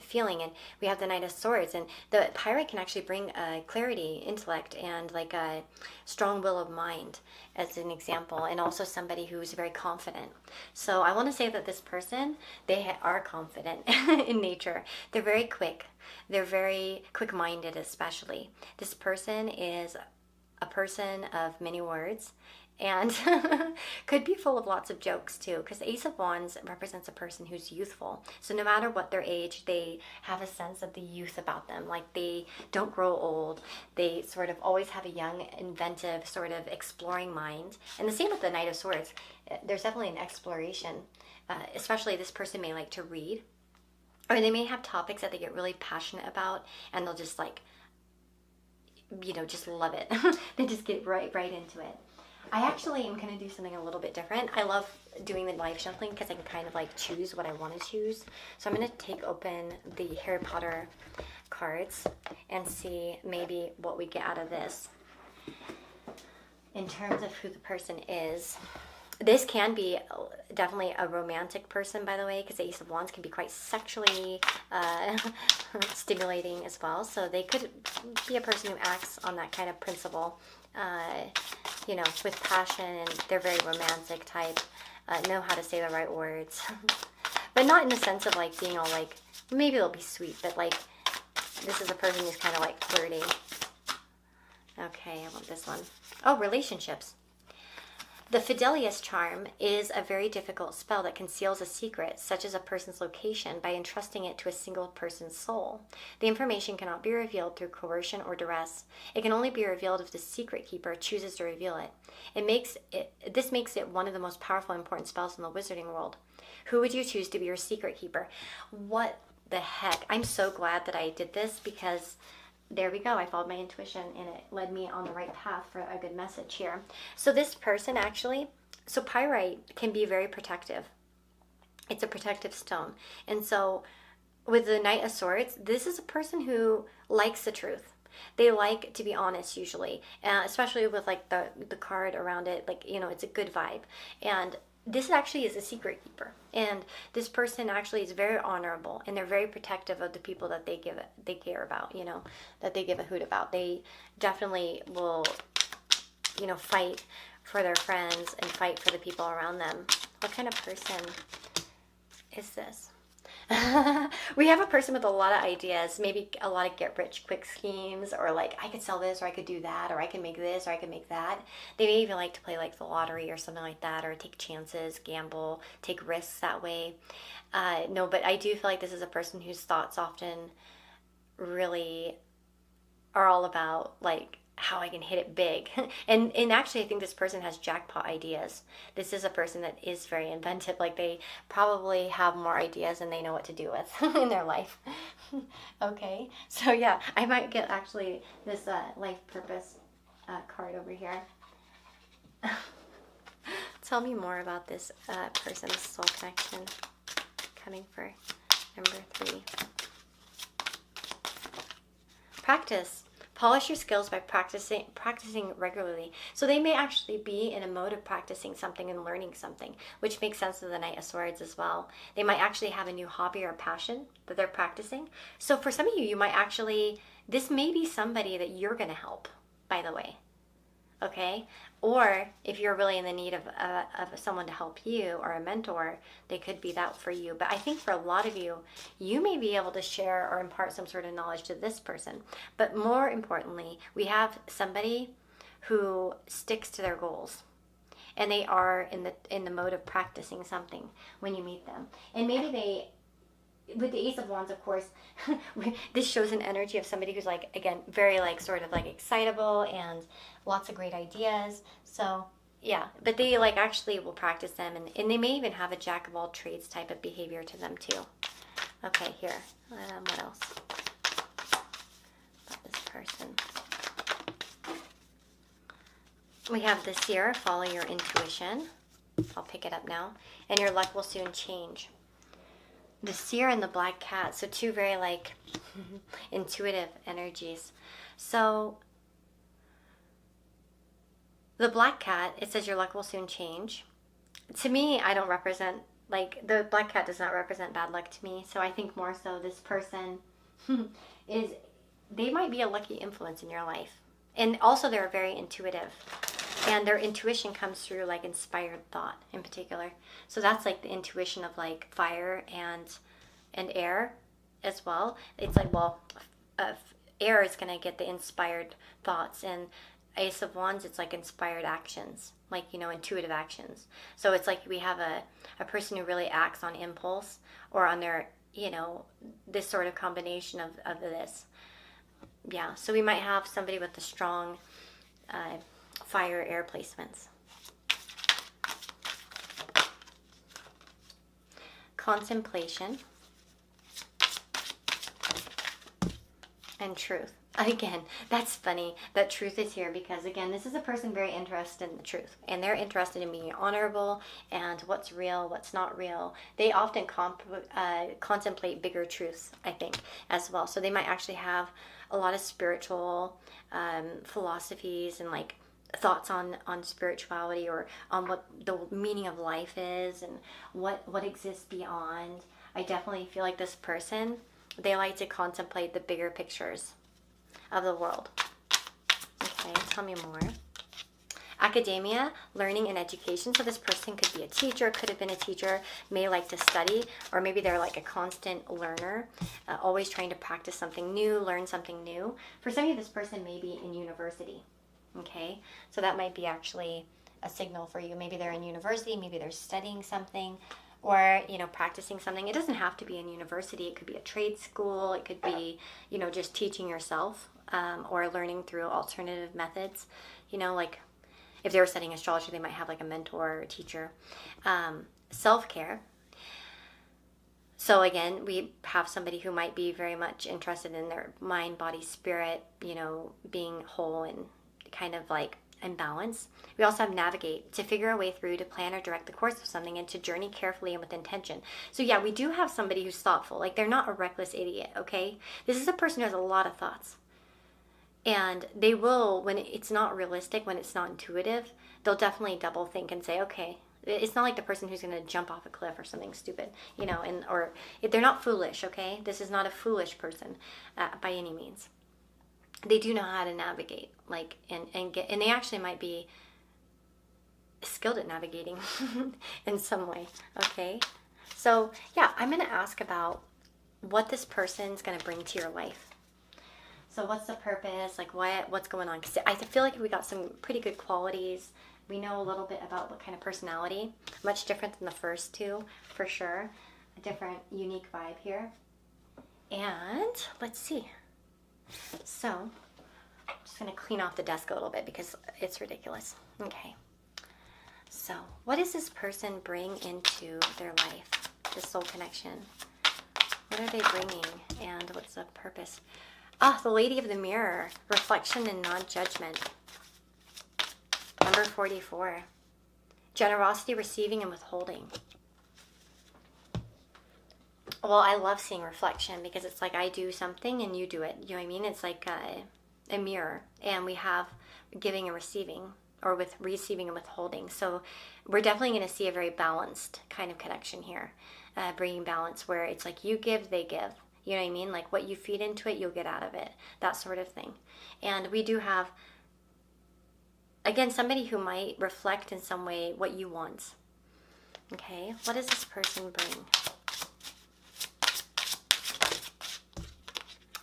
feeling, and we have the Knight of Swords, and the pyrite can actually bring clarity, intellect, and a strong will of mind as an example, and also somebody who's very confident. So I want to say that this person, they are confident in nature. They're very quick. They're very quick-minded, especially. This person is a person of many words, and could be full of lots of jokes too, because Ace of Wands represents a person who's youthful. So no matter what their age, they have a sense of the youth about them. They don't grow old. They sort of always have a young, inventive, sort of exploring mind. And the same with the Knight of Swords. There's definitely an exploration. Especially this person may like to read, or they may have topics that they get really passionate about, and they'll just just love it. They just get right into it. I actually am going to do something a little bit different. I love doing the live shuffling because I can kind of choose what I want to choose. So I'm going to take open the Harry Potter cards and see maybe what we get out of this in terms of who the person is. This can be definitely a romantic person, by the way, because the Ace of Wands can be quite sexually stimulating as well. So they could be a person who acts on that kind of principle. With passion, and they're very romantic type, know how to say the right words, but not in the sense of being all maybe they'll be sweet, but this is a person who's kind of flirty. Okay, I want this one. Oh, relationships. The Fidelius charm is a very difficult spell that conceals a secret, such as a person's location, by entrusting it to a single person's soul. The information cannot be revealed through coercion or duress. It can only be revealed if the secret keeper chooses to reveal it. This makes it one of the most powerful and important spells in the wizarding world. Who would you choose to be your secret keeper? What the heck? I'm so glad that I did this, because there we go. I followed my intuition and it led me on the right path for a good message here. So this person actually, so pyrite can be very protective. It's a protective stone. And so with the Knight of Swords, this is a person who likes the truth. They like to be honest usually, especially with the card around it. It's a good vibe. And this actually is a secret keeper, and this person actually is very honorable, and they're very protective of the people that they care about, that they give a hoot about. They definitely will, fight for their friends and fight for the people around them. What kind of person is this? We have a person with a lot of ideas, maybe a lot of get rich quick schemes, or like, I could sell this, or I could do that, or I can make this, or I can make that. They may even like to play like the lottery or something like that, or take chances, gamble, take risks that way. No, but I do feel like this is a person whose thoughts often really are all about like how I can hit it big. And actually I think this person has jackpot ideas. This is a person that is very inventive. Like they probably have more ideas than they know what to do with in their life. Okay, so yeah, I might get actually this life purpose card over here. Tell me more about this person's soul connection coming for number 3. Practice. Polish your skills by practicing regularly. So they may actually be in a mode of practicing something and learning something, which makes sense of the Knight of Swords as well. They might actually have a new hobby or passion that they're practicing. So for some of you, this may be somebody that you're going to help, by the way. Okay? Or if you're really in the need of someone to help you, or a mentor, they could be that for you. But I think for a lot of you, you may be able to share or impart some sort of knowledge to this person. But more importantly, we have somebody who sticks to their goals, and they are in the mode of practicing something when you meet them. And maybe with the Ace of Wands, of course, this shows an energy of somebody who's like, again, very like sort of like excitable and lots of great ideas. So yeah, but they like actually will practice them, and they may even have a jack of all trades type of behavior to them too. Okay, here, what else about this person? We have the Seer, follow your intuition. I'll pick it up now. And your luck will soon change. The Seer and the Black Cat, so two very like intuitive energies. So the Black Cat, it says your luck will soon change. To me, I don't represent, like, the Black Cat does not represent bad luck to me. So I think more so this person they might be a lucky influence in your life. And also they're very intuitive. And their intuition comes through like inspired thought in particular. So that's like the intuition of like fire and air as well. It's like, well, air is going to get the inspired thoughts, and Ace of Wands, it's like inspired actions, like, intuitive actions. So it's like we have a person who really acts on impulse, or on their, this sort of combination of this. Yeah, so we might have somebody with a strong fire air placements. Contemplation and truth. Again, that's funny that truth is here, because again, this is a person very interested in the truth, and they're interested in being honorable and what's real, what's not real. They often contemplate bigger truths, I think, as well. So they might actually have a lot of spiritual philosophies and like thoughts on spirituality, or on what the meaning of life is and what exists beyond. I definitely feel like this person, they like to contemplate the bigger pictures of the world. Okay, tell me more. Academia, learning and education. So this person could be a teacher, could have been a teacher, may like to study, or maybe they're like a constant learner, always trying to practice something new, learn something new. For some of you, this person may be in university. Okay, so that might be actually a signal for you. Maybe they're in university, maybe they're studying something, or practicing something. It doesn't have to be in university. It could be a trade school. It could be just teaching yourself, or learning through alternative methods. Like if they were studying astrology, they might have like a mentor or a teacher. Self-care. So again, we have somebody who might be very much interested in their mind, body, spirit, being whole and kind of like in balance. We also have navigate, to figure a way through, to plan or direct the course of something, and to journey carefully and with intention. So yeah, we do have somebody who's thoughtful. Like, they're not a reckless idiot, okay? This is a person who has a lot of thoughts. And they will, when it's not realistic, when it's not intuitive, they'll definitely double think and say, okay, It's not like the person who's going to jump off a cliff or something stupid, you know, and or they're not foolish, okay? This is not a foolish person by any means. They do know how to navigate, like, and they actually might be skilled at navigating in some way, okay? So, yeah, I'm going to ask about what this person's going to bring to your life. So what's the purpose? Like, what's going on? Because I feel like we got some pretty good qualities. We know a little bit about what kind of personality. Much different than the first two, for sure. A different, unique vibe here. And let's see. So, I'm just going to clean off the desk a little bit because it's ridiculous. Okay. So, what does this person bring into their life? This soul connection. What are they bringing? And what's the purpose? Ah, the Lady of the Mirror. Reflection and non-judgment. Number 44. Generosity, receiving, and withholding. Well, I love seeing reflection because it's like I do something and you do it. You know what I mean? It's like a mirror, and we have giving and receiving, or with receiving and withholding. So we're definitely going to see a very balanced kind of connection here, bringing balance where it's like you give, they give. You know what I mean? Like what you feed into it, you'll get out of it. That sort of thing. And we do have, again, somebody who might reflect in some way what you want. Okay, what does this person bring?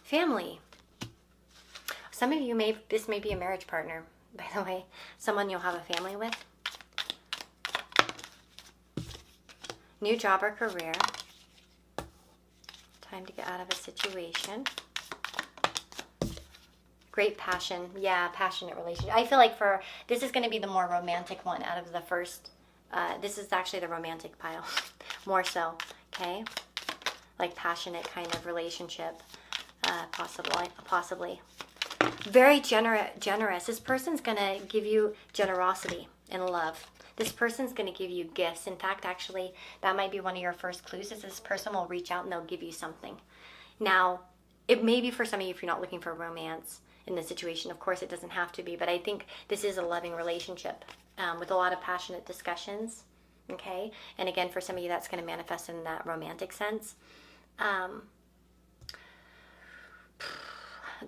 Family. Some of you this may be a marriage partner, by the way. Someone you'll have a family with. New job or career. Time to get out of a situation. Great passion. Yeah, passionate relationship. I feel like this is going to be the more romantic one out of the first. This is actually the romantic pile. More so, okay? Like passionate kind of relationship. Possibly. Very generous. This person's going to give you generosity and love. This person's going to give you gifts. In fact, actually, that might be one of your first clues is this person will reach out and they'll give you something. Now, it may be for some of you if you're not looking for romance in this situation. Of course, it doesn't have to be, but I think this is a loving relationship with a lot of passionate discussions, okay? And again, for some of you, that's going to manifest in that romantic sense.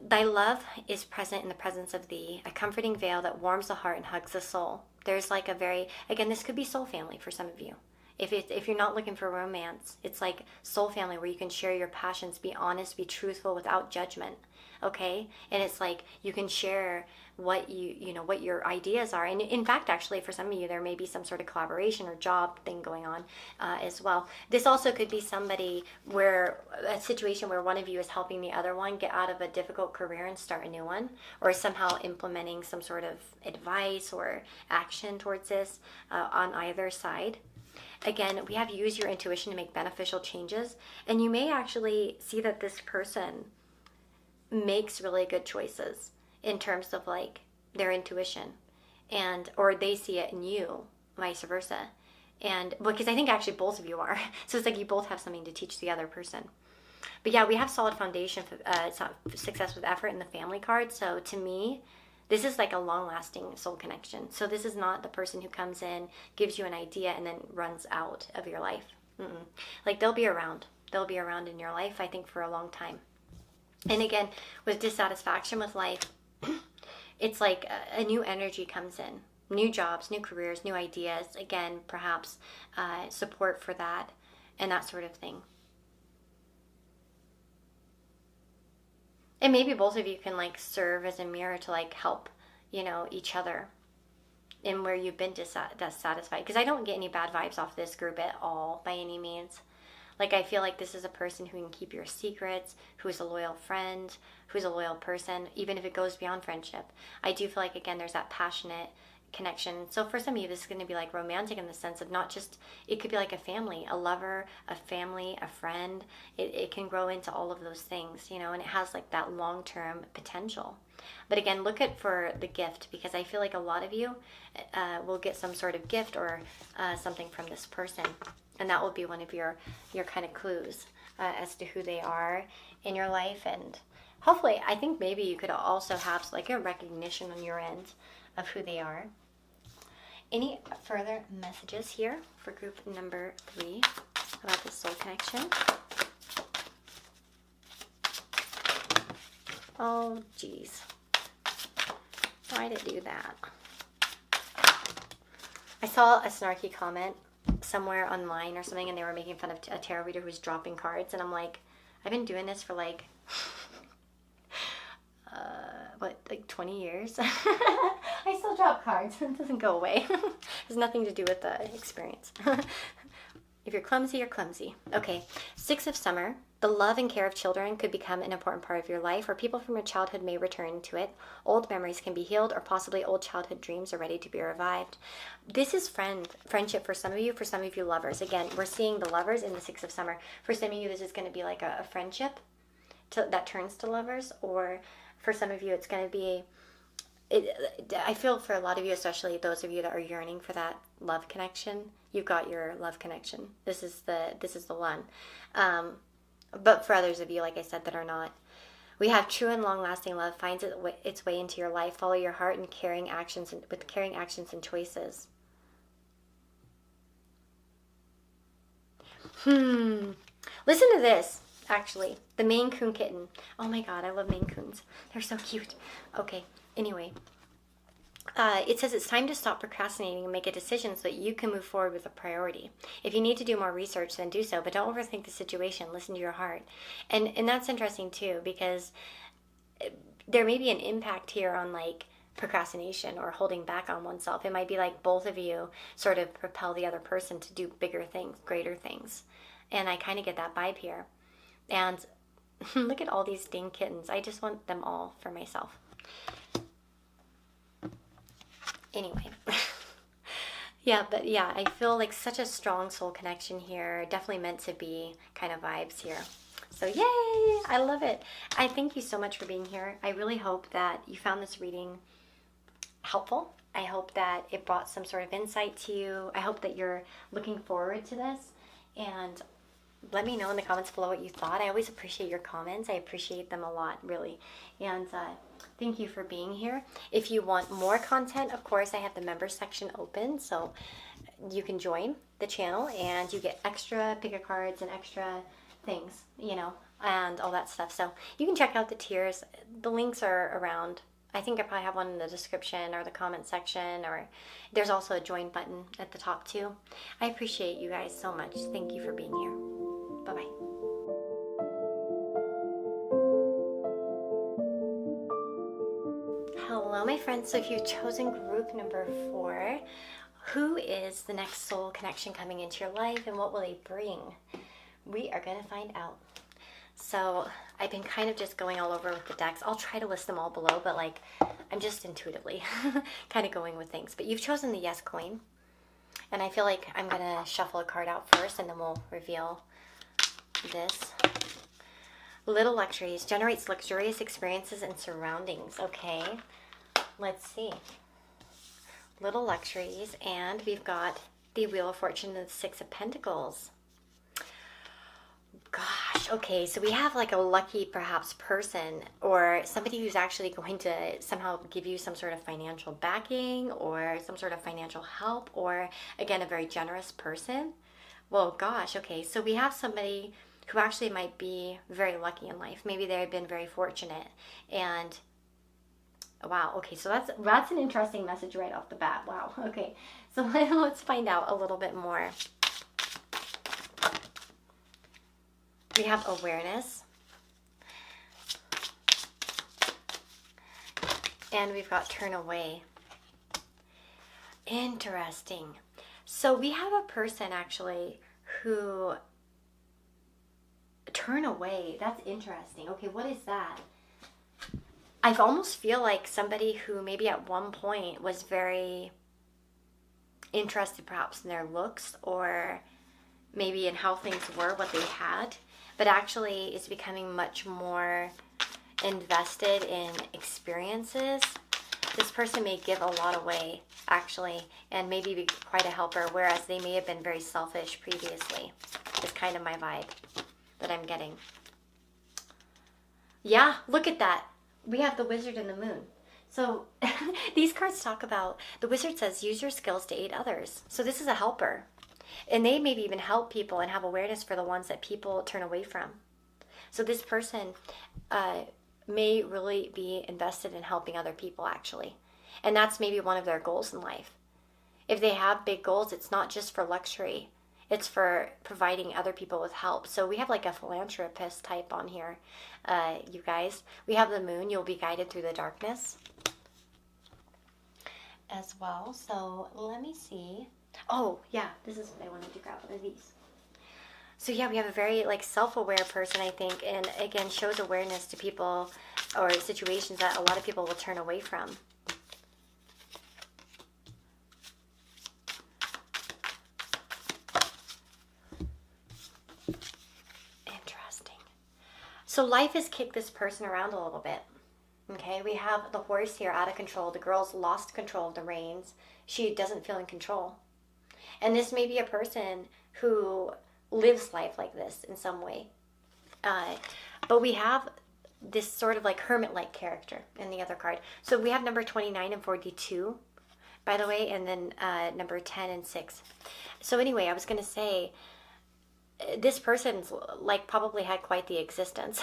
Thy love is present in the presence of thee, a comforting veil that warms the heart and hugs the soul. There's like a very, again, this could be soul family for some of you. If you're not looking for romance, it's like soul family where you can share your passions, be honest, be truthful without judgment, okay? And it's like you can share what what your ideas are. And in fact, actually, for some of you, there may be some sort of collaboration or job thing going on as well. This also could be a situation where one of you is helping the other one get out of a difficult career and start a new one, or somehow implementing some sort of advice or action towards this on either side. Again, we have use your intuition to make beneficial changes, and you may actually see that this person makes really good choices in terms of like their intuition, or they see it in you, vice versa. And because I think actually both of you are, so it's like you both have something to teach the other person. But yeah, we have solid foundation for success with effort in the family card. So to me, this is like a long-lasting soul connection. So this is not the person who comes in, gives you an idea, and then runs out of your life. Like they'll be around. They'll be around in your life, I think, for a long time. And again, with dissatisfaction with life, it's like a new energy comes in. New jobs, new careers, new ideas. Again, perhaps support for that and that sort of thing. And maybe both of you can like serve as a mirror to like help, each other in where you've been dissatisfied. Because I don't get any bad vibes off this group at all by any means. Like I feel like this is a person who can keep your secrets, who's a loyal friend, who's a loyal person, even if it goes beyond friendship. I do feel like, again, there's that passionate connection. So for some of you, this is going to be like romantic in the sense of not just, it could be like a family, a lover, a family, a friend. It can grow into all of those things, and it has like that long-term potential. But again, look for the gift, because I feel like a lot of you will get some sort of gift or something from this person. And that will be one of your kind of clues as to who they are in your life. And hopefully, I think maybe you could also have like a recognition on your end of who they are. Any further messages here for group number 3 about the soul connection? Oh, geez. Why did it do that? I saw a snarky comment somewhere online or something, and they were making fun of a tarot reader who was dropping cards, and I'm like, I've been doing this for like, like 20 years? I still drop cards. It doesn't go away. It has nothing to do with the experience. If you're clumsy, you're clumsy. Okay, 6 of Summer. The love and care of children could become an important part of your life, or people from your childhood may return to it. Old memories can be healed, or possibly old childhood dreams are ready to be revived. This is friendship for some of you lovers. Again, we're seeing the lovers in the 6 of Summer. For some of you, this is going to be like a friendship that turns to lovers, or for some of you, it's going to be... I feel for a lot of you, especially those of you that are yearning for that love connection, you've got your love connection. This is the one. But for others of you, like I said, that are not, we have true and long-lasting love finds its way into your life. Follow your heart with caring actions and choices. Listen to this. Actually, the Maine Coon kitten. Oh my God, I love Maine Coons. They're so cute. Okay. Anyway, it says it's time to stop procrastinating and make a decision so that you can move forward with a priority. If you need to do more research, then do so, but don't overthink the situation. Listen to your heart. And that's interesting too, because there may be an impact here on like procrastination or holding back on oneself. It might be like both of you sort of propel the other person to do bigger things, greater things. And I kind of get that vibe here. And look at all these dang kittens. I just want them all for myself. Anyway, yeah, I feel like such a strong soul connection here. Definitely meant to be kind of vibes here. So yay, I love it. I thank you so much for being here. I really hope that you found this reading helpful. I hope that it brought some sort of insight to you. I hope that you're looking forward to this, and let me know in the comments below what you thought. I always appreciate your comments. I appreciate them a lot, really. And thank you for being here. If you want more content, of course, I have the members section open, so you can join the channel and you get extra pick-a cards and extra things, you know, and all that stuff. So you can check out the tiers. The links are around. I think I probably have one in the description or the comment section, or there's also a join button at the top too. I appreciate you guys so much. Thank you for being here. Bye-bye. Hello, my friends. So if you've chosen group number 4, who is the next soul connection coming into your life and what will they bring? We are going to find out. So I've been kind of just going all over with the decks. I'll try to list them all below, but like I'm just intuitively kind of going with things. But you've chosen the Yes coin. And I feel like I'm going to shuffle a card out first and then we'll reveal this. Little Luxuries generates luxurious experiences and surroundings. Okay, let's see. Little Luxuries, and we've got the Wheel of Fortune and the 6 of Pentacles. Gosh, okay, so we have like a lucky perhaps person or somebody who's actually going to somehow give you some sort of financial backing or some sort of financial help, or again, a very generous person. Well, gosh, okay, so we have somebody who actually might be very lucky in life. Maybe they've been very fortunate. And wow, okay, so that's an interesting message right off the bat. Wow, okay, so let's find out a little bit more. We have awareness. And we've got turn away. Interesting. So we have a person actually who turn away. That's interesting. Okay, what is that? I almost feel like somebody who maybe at one point was very interested perhaps in their looks or maybe in how things were, what they had, but actually is becoming much more invested in experiences. This person may give a lot away, actually, and maybe be quite a helper, whereas they may have been very selfish previously. It's kind of my vibe that I'm getting. Yeah, look at that. We have the Wizard and the Moon. So these cards talk about, the wizard says, use your skills to aid others. So this is a helper. And they maybe even help people and have awareness for the ones that people turn away from. So this person may really be invested in helping other people, actually. And that's maybe one of their goals in life. If they have big goals, it's not just for luxury. It's for providing other people with help. So we have like a philanthropist type on here, you guys. We have the moon. You'll be guided through the darkness as well. So let me see. Oh, yeah, this is what I wanted to grab, one of these. So yeah, we have a very like self-aware person, I think, and again, shows awareness to people or situations that a lot of people will turn away from. Interesting. So life has kicked this person around a little bit. Okay, we have the horse here out of control. The girl's lost control of the reins. She doesn't feel in control. And this may be a person who lives life like this in some way. But we have this sort of like hermit-like character in the other card. So we have number 29 and 42, by the way, and then number 10 and 6. So anyway, I was going to say, this person's like probably had quite the existence.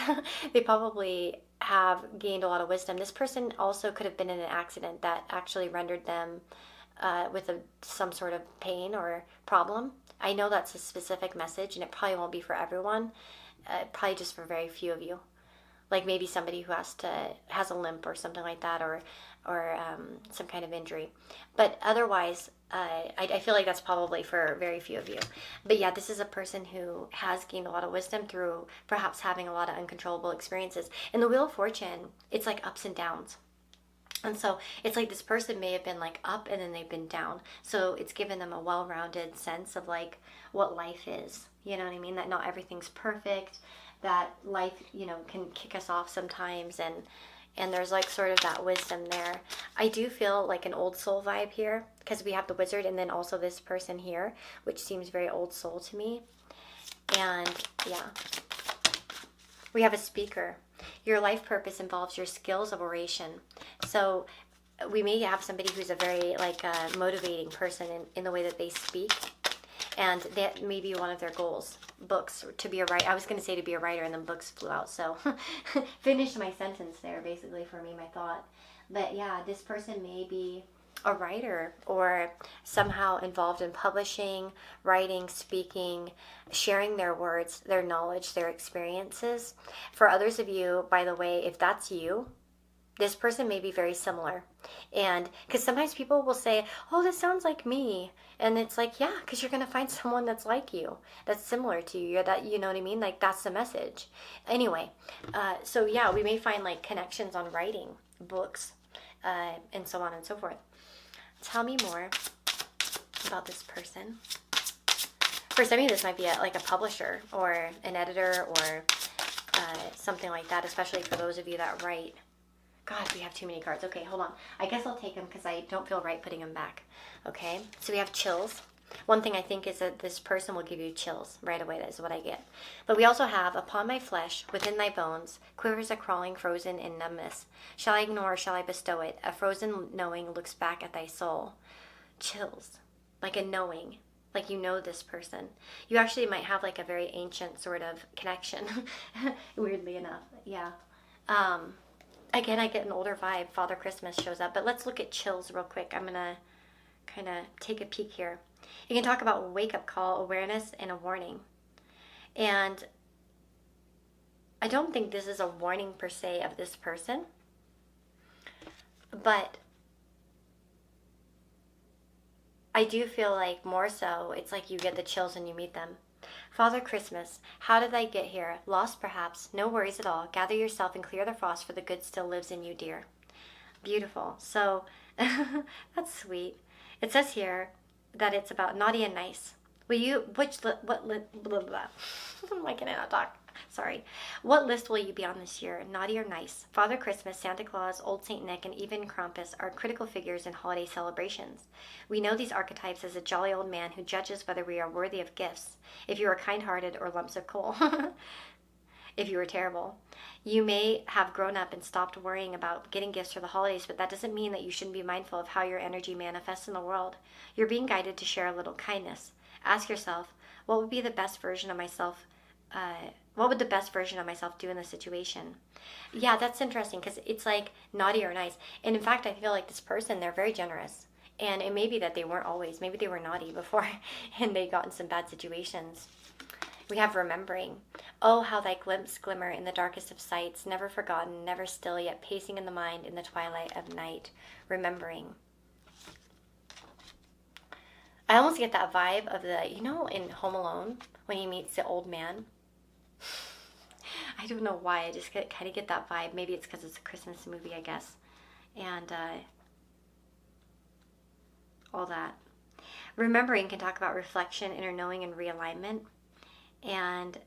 They probably have gained a lot of wisdom. This person also could have been in an accident that actually rendered them with some sort of pain or problem. I know that's a specific message, and it probably won't be for everyone. Probably just for very few of you. Like maybe somebody who has a limp or something like that, or some kind of injury. But otherwise, I feel like that's probably for very few of you. But yeah, this is a person who has gained a lot of wisdom through perhaps having a lot of uncontrollable experiences. In the Wheel of Fortune, it's like ups and downs. And so it's like this person may have been like up and then they've been down. So it's given them a well-rounded sense of like what life is. You know what I mean? That not everything's perfect, that life, you know, can kick us off sometimes, and there's like sort of that wisdom there. I do feel like an old soul vibe here because we have the wizard and then also this person here, which seems very old soul to me. And yeah, we have a speaker. Your life purpose involves your skills of oration. So we may have somebody who's a very like motivating person in the way that they speak. And that may be one of their goals. Books, to be a writer. I was going to say to be a writer, and then books flew out. So finished my sentence there, basically, for me, my thought. But yeah, this person may be a writer or somehow involved in publishing, writing, speaking, sharing their words, their knowledge, their experiences. For others of you, by the way, if that's you, this person may be very similar. And because sometimes people will say, oh, this sounds like me. And it's like, yeah, because you're going to find someone that's like you, that's similar to you. That, you know what I mean? Like, that's the message. Anyway, so yeah, we may find like connections on writing, books, and so on and so forth. Tell me more about this person. For some of you, this might be like a publisher or an editor or something like that, especially for those of you that write. God, we have too many cards. Okay, hold on. I guess I'll take them because I don't feel right putting them back. Okay, so we have chills. One thing I think is that this person will give you chills right away. That is what I get. But we also have, upon my flesh, within thy bones, quivers a crawling frozen in numbness. Shall I ignore, or shall I bestow it? A frozen knowing looks back at thy soul. Chills. Like a knowing. Like you know this person. You actually might have like a very ancient sort of connection. Weirdly enough. Yeah. Again, I get an older vibe. Father Christmas shows up. But let's look at chills real quick. I'm going to kind of take a peek here. You can talk about wake-up call, awareness, and a warning. And I don't think this is a warning per se of this person. But I do feel like more so, it's like you get the chills when you meet them. Father Christmas, how did I get here? Lost perhaps, no worries at all. Gather yourself and clear the frost, for the good still lives in you, dear. Beautiful. So, that's sweet. It says here that it's about naughty and nice. Will you, blah, blah, blah. Why can I not talk? Sorry. What list will you be on this year? Naughty or nice? Father Christmas, Santa Claus, Old Saint Nick, and even Krampus are critical figures in holiday celebrations. We know these archetypes as a jolly old man who judges whether we are worthy of gifts, if you are kind-hearted or lumps of coal. if you were terrible. You may have grown up and stopped worrying about getting gifts for the holidays, but that doesn't mean that you shouldn't be mindful of how your energy manifests in the world. You're being guided to share a little kindness. Ask yourself, what would be the best version of myself? What would the best version of myself do in this situation? Yeah, that's interesting because it's like naughty or nice. And in fact, I feel like this person, they're very generous. And it may be that they weren't always. Maybe they were naughty before and they got in some bad situations. We have remembering. Oh, how thy glimpse glimmer in the darkest of sights, never forgotten, never still, yet pacing in the mind in the twilight of night. Remembering. I almost get that vibe of in Home Alone, when he meets the old man. I don't know why, I just kind of get that vibe. Maybe it's because it's a Christmas movie, I guess. And all that. Remembering can talk about reflection, inner knowing, and realignment. And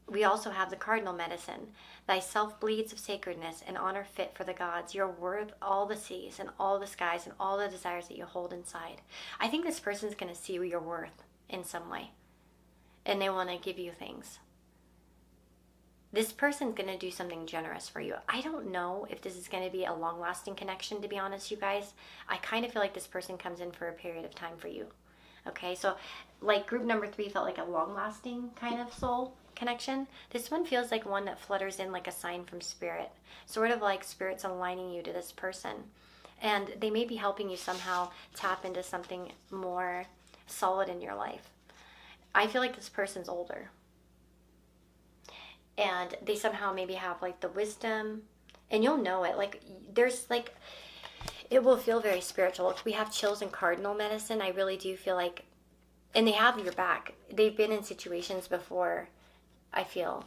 we also have the cardinal medicine. Thyself bleeds of sacredness and honor fit for the gods. You're worth all the seas and all the skies and all the desires that you hold inside. I think this person's going to see your worth in some way. And they want to give you things. This person's going to do something generous for you. I don't know if this is going to be a long-lasting connection, to be honest, you guys. I kind of feel like this person comes in for a period of time for you. Okay, so like group number 3 felt like a long-lasting kind of soul connection. This one feels like one that flutters in like a sign from spirit. Sort of like spirit's aligning you to this person. And they may be helping you somehow tap into something more solid in your life. I feel like this person's older. And they somehow maybe have like the wisdom. And you'll know it. Like there's like... It will feel very spiritual. If we have chills and cardinal medicine, I really do feel like, and they have your back. They've been in situations before, I feel,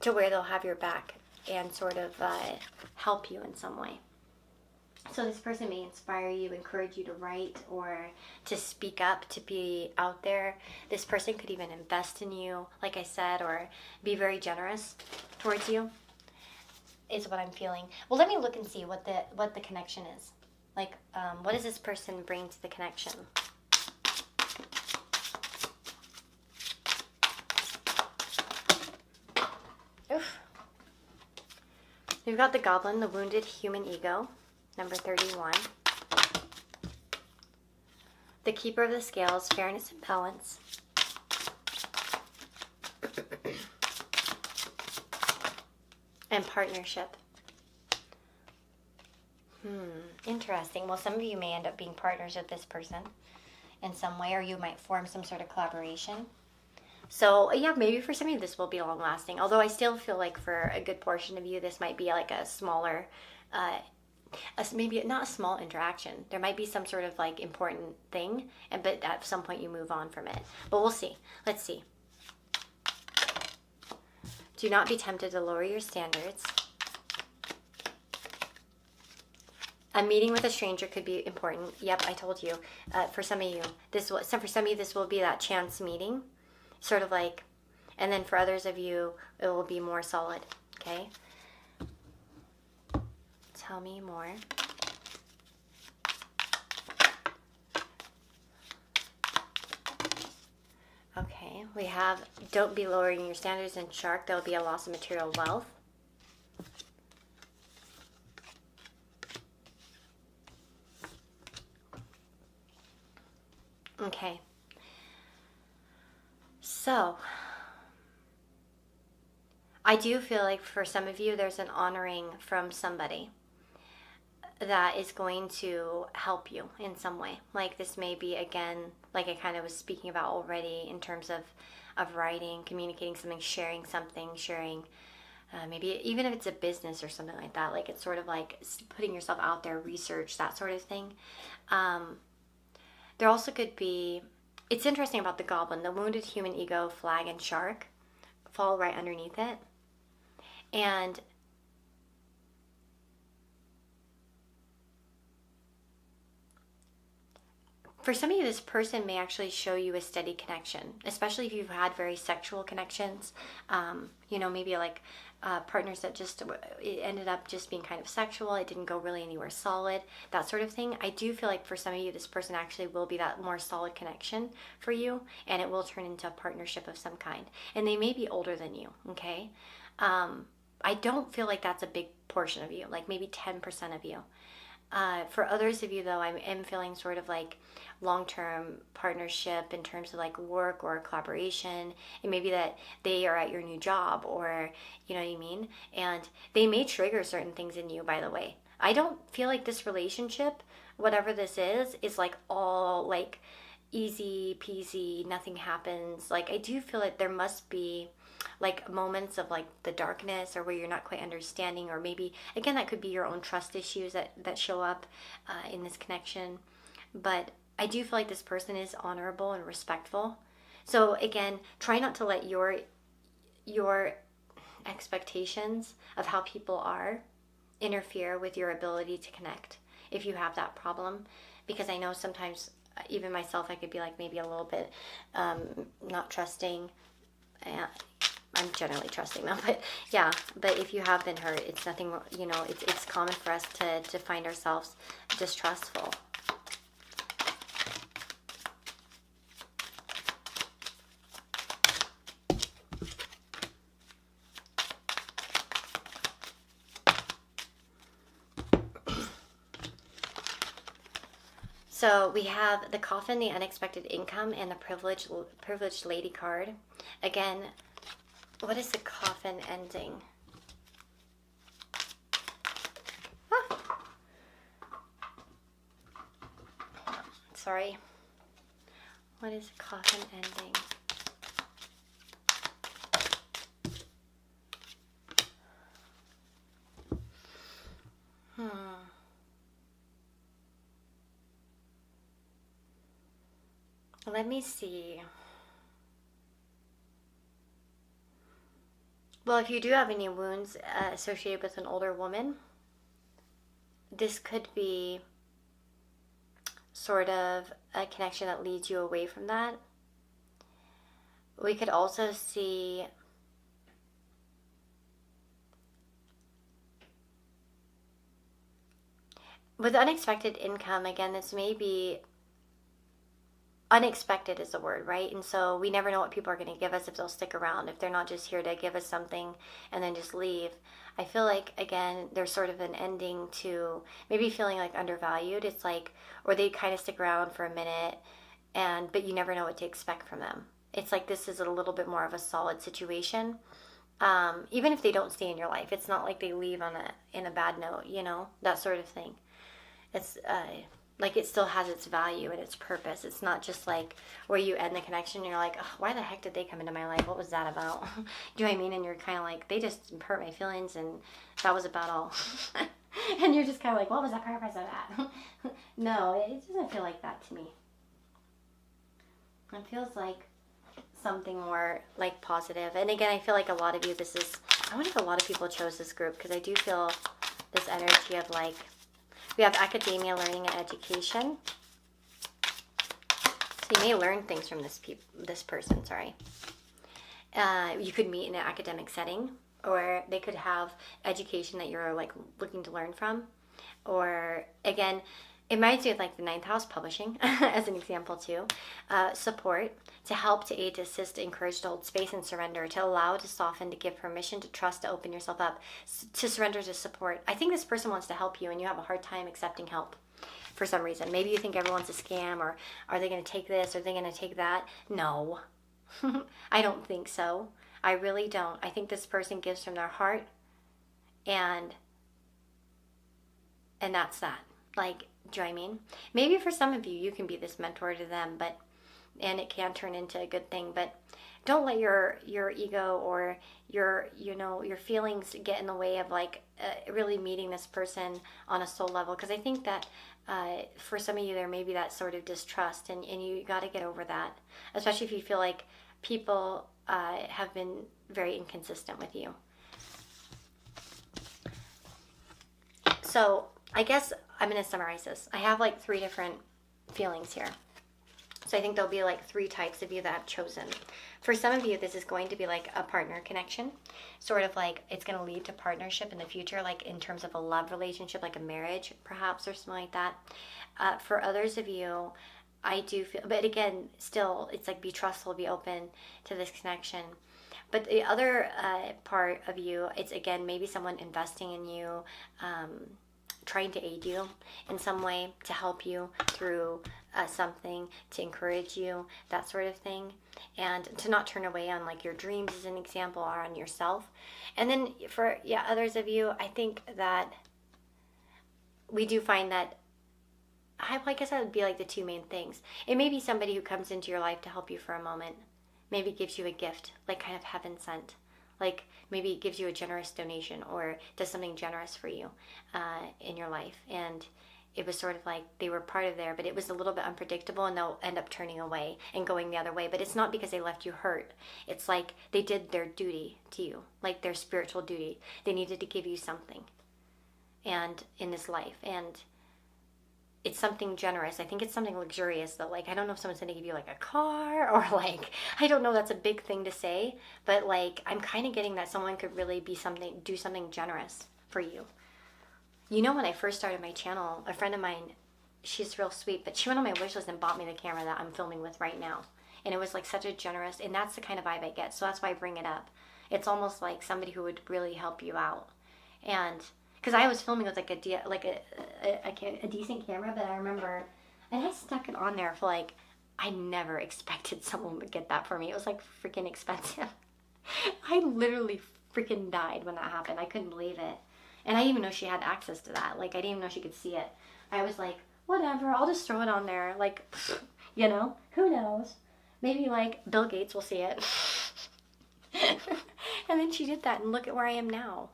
to where they'll have your back and sort of help you in some way. So this person may inspire you, encourage you to write or to speak up, to be out there. This person could even invest in you, like I said, or be very generous towards you. Is what I'm feeling. Well, let me look and see what the connection is. Like, what does this person bring to the connection? Oof. We've got the goblin, the wounded human ego, number 31. The keeper of the scales, fairness and balance. And partnership. Interesting. Well, some of you may end up being partners with this person in some way, or you might form some sort of collaboration. So, yeah, maybe for some of you this will be long-lasting. Although I still feel like for a good portion of you, this might be like a smaller, maybe not a small interaction. There might be some sort of like important thing, but at some point you move on from it. But we'll see. Let's see. Do not be tempted to lower your standards. A meeting with a stranger could be important. Yep, I told you. For some of you, this will be that chance meeting, sort of like, and then for others of you, it will be more solid. Okay. Tell me more. Okay, we have don't be lowering your standards, and shark, there will be a loss of material wealth. Okay. So, I do feel like for some of you there's an honoring from somebody that is going to help you in some way. Like this may be, again, like I kind of was speaking about already in terms of writing, communicating something, sharing maybe even if it's a business or something like that. Like it's sort of like putting yourself out there, research, that sort of thing. There also could be, it's interesting about the goblin, the wounded human ego, flag, and shark fall right underneath it. And For some of you, this person may actually show you a steady connection, especially if you've had very sexual connections. You know, maybe like partners that just it ended up just being kind of sexual. It didn't go really anywhere solid, that sort of thing. I do feel like for some of you, this person actually will be that more solid connection for you, and it will turn into a partnership of some kind. And they may be older than you, okay? I don't feel like that's a big portion of you, like maybe 10% of you. For others of you, though, I am feeling sort of like long-term partnership in terms of like work or collaboration. It may be that they are at your new job, or you know what I mean? And they may trigger certain things in you, by the way. I don't feel like this relationship, whatever this is like all like easy peasy, nothing happens. Like I do feel like there must be like moments of like the darkness, or where you're not quite understanding, or maybe again that could be your own trust issues that show up in this connection. But I do feel like this person is honorable and respectful. So again, try not to let your expectations of how people are interfere with your ability to connect if you have that problem, because I know sometimes even myself, I could be like maybe a little bit not trusting. I'm generally trusting them, but yeah, but if you have been hurt, it's nothing, you know, it's common for us to find ourselves distrustful. So we have the Coffin, the Unexpected Income, and the Privileged Lady card. Again, what is the Coffin ending? Ah. Sorry. What is the Coffin ending? Let me see. Well, if you do have any wounds associated with an older woman, this could be sort of a connection that leads you away from that. We could also see with unexpected income, again, this may be unexpected is the word, right? And so we never know what people are going to give us, if they'll stick around, if they're not just here to give us something and then just leave. I feel like, again, there's sort of an ending to maybe feeling like undervalued. It's like, or they kind of stick around for a minute, but you never know what to expect from them. It's like this is a little bit more of a solid situation. Even if they don't stay in your life, it's not like they leave in a bad note, you know, that sort of thing. It's like it still has its value and its purpose. It's not just like where you end the connection and you're like, oh, why the heck did they come into my life? What was that about? Do you know what I mean? And you're kind of like, they just hurt my feelings and that was about all. And you're just kind of like, what was the purpose of that? No, it doesn't feel like that to me. It feels like something more like positive. And again, I feel like a lot of you, I wonder if a lot of people chose this group, because I do feel this energy of like, we have academia, learning, and education. So you may learn things from this person, sorry. You could meet in an academic setting, or they could have education that you're like looking to learn from. Or again, it reminds me of like the ninth house, publishing, as an example too. Support, to help, to aid, to assist, to encourage, to hold space and surrender, to allow, to soften, to give permission, to trust, to open yourself up, to surrender, to support. I think this person wants to help you and you have a hard time accepting help for some reason. Maybe you think everyone's a scam, or are they going to take this, or are they going to take that? No, I don't think so. I really don't. I think this person gives from their heart, and that's that. Like, do you know what I mean? Maybe for some of you, you can be this mentor to them, and it can turn into a good thing. But don't let your ego or your feelings get in the way of like really meeting this person on a soul level. Because I think that for some of you, there may be that sort of distrust, and you got to get over that. Especially if you feel like people have been very inconsistent with you. So I guess I'm going to summarize this. I have like 3 different feelings here. So I think there'll be like 3 types of you that I've chosen. For some of you, this is going to be like a partner connection, sort of like it's going to lead to partnership in the future, like in terms of a love relationship, like a marriage perhaps, or something like that. For others of you, I do feel, but again, still, it's like be trustful, be open to this connection. But the other part of you, it's again, maybe someone investing in you, trying to aid you in some way, to help you through something, to encourage you, that sort of thing, and to not turn away on like your dreams as an example, or on yourself. And then for others of you, I think that we do find that, I guess that would be like the 2 main things. It may be somebody who comes into your life to help you for a moment, maybe gives you a gift, like kind of heaven sent. Like maybe gives you a generous donation or does something generous for you in your life. And it was sort of like they were part of there, but it was a little bit unpredictable, and they'll end up turning away and going the other way. But it's not because they left you hurt. It's like they did their duty to you, like their spiritual duty. They needed to give you something and in this life. And it's something generous. I think it's something luxurious though. Like, I don't know if someone's going to give you like a car, or like, I don't know, that's a big thing to say, but like, I'm kind of getting that someone could really be something, do something generous for you. You know, when I first started my channel, a friend of mine, she's real sweet, but she went on my wish list and bought me the camera that I'm filming with right now. And it was like such a generous, and that's the kind of vibe I get. So that's why I bring it up. It's almost like somebody who would really help you out. And because I was filming with like a decent camera, but I remember, and I stuck it on there for like, I never expected someone would get that for me. It was like freaking expensive. I literally freaking died when that happened. I couldn't believe it. And I didn't even know she had access to that. Like, I didn't even know she could see it. I was like, whatever, I'll just throw it on there. Like, you know, who knows? Maybe like Bill Gates will see it. And then she did that, and look at where I am now.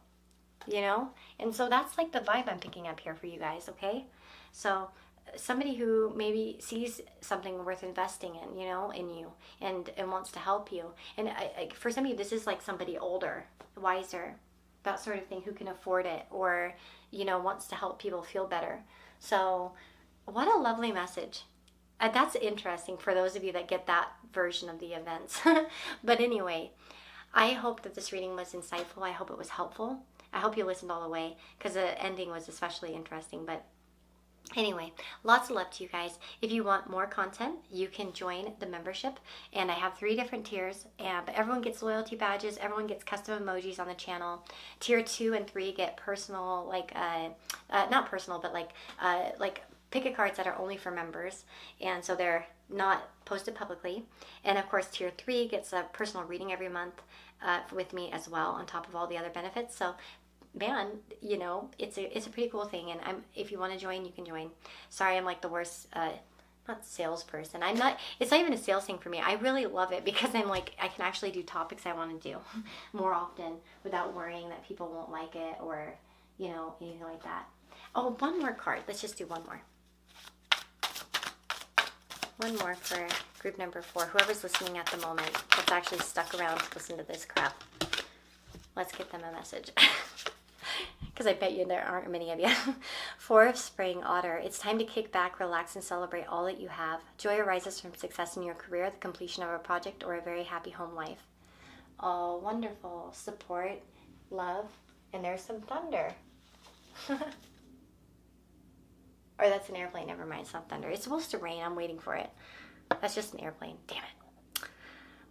You know? And so that's like the vibe I'm picking up here for you guys, okay? So somebody who maybe sees something worth investing in, you know, in you, and wants to help you. And for some of you, this is like somebody older, wiser, that sort of thing, who can afford it, or, you know, wants to help people feel better. So what a lovely message. That's interesting for those of you that get that version of the events. But anyway, I hope that this reading was insightful. I hope it was helpful. I hope you listened all the way, because the ending was especially interesting. But anyway, lots of love to you guys. If you want more content, you can join the membership. And I have 3 different tiers. But everyone gets loyalty badges. Everyone gets custom emojis on the channel. Tier 2 and 3 get personal, like, not personal, but like pick-a cards that are only for members. And so they're not posted publicly. And of course, tier 3 gets a personal reading every month with me as well, on top of all the other benefits. So man, you know, it's a pretty cool thing. And if you want to join, you can join. Sorry, I'm like the worst not salesperson. It's not even a sales thing for me. I really love it, because I'm like, I can actually do topics I want to do more often without worrying that people won't like it, or, you know, anything like that. Oh, one more card. Let's just do one more. One more for group number 4. Whoever's listening at the moment that's actually stuck around to listen to this crap. Let's get them a message. Because I bet you there aren't many of you. 4 of Spring, Otter. It's time to kick back, relax, and celebrate all that you have. Joy arises from success in your career, the completion of a project, or a very happy home life. Oh, wonderful. Support, love, and there's some thunder. Or that's an airplane. Never mind, it's not thunder. It's supposed to rain. I'm waiting for it. That's just an airplane. Damn it.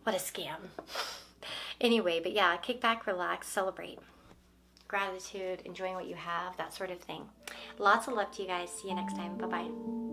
What a scam. Anyway, but yeah, kick back, relax, celebrate. Gratitude, enjoying what you have, that sort of thing. Lots of love to you guys. See you next time. Bye-bye.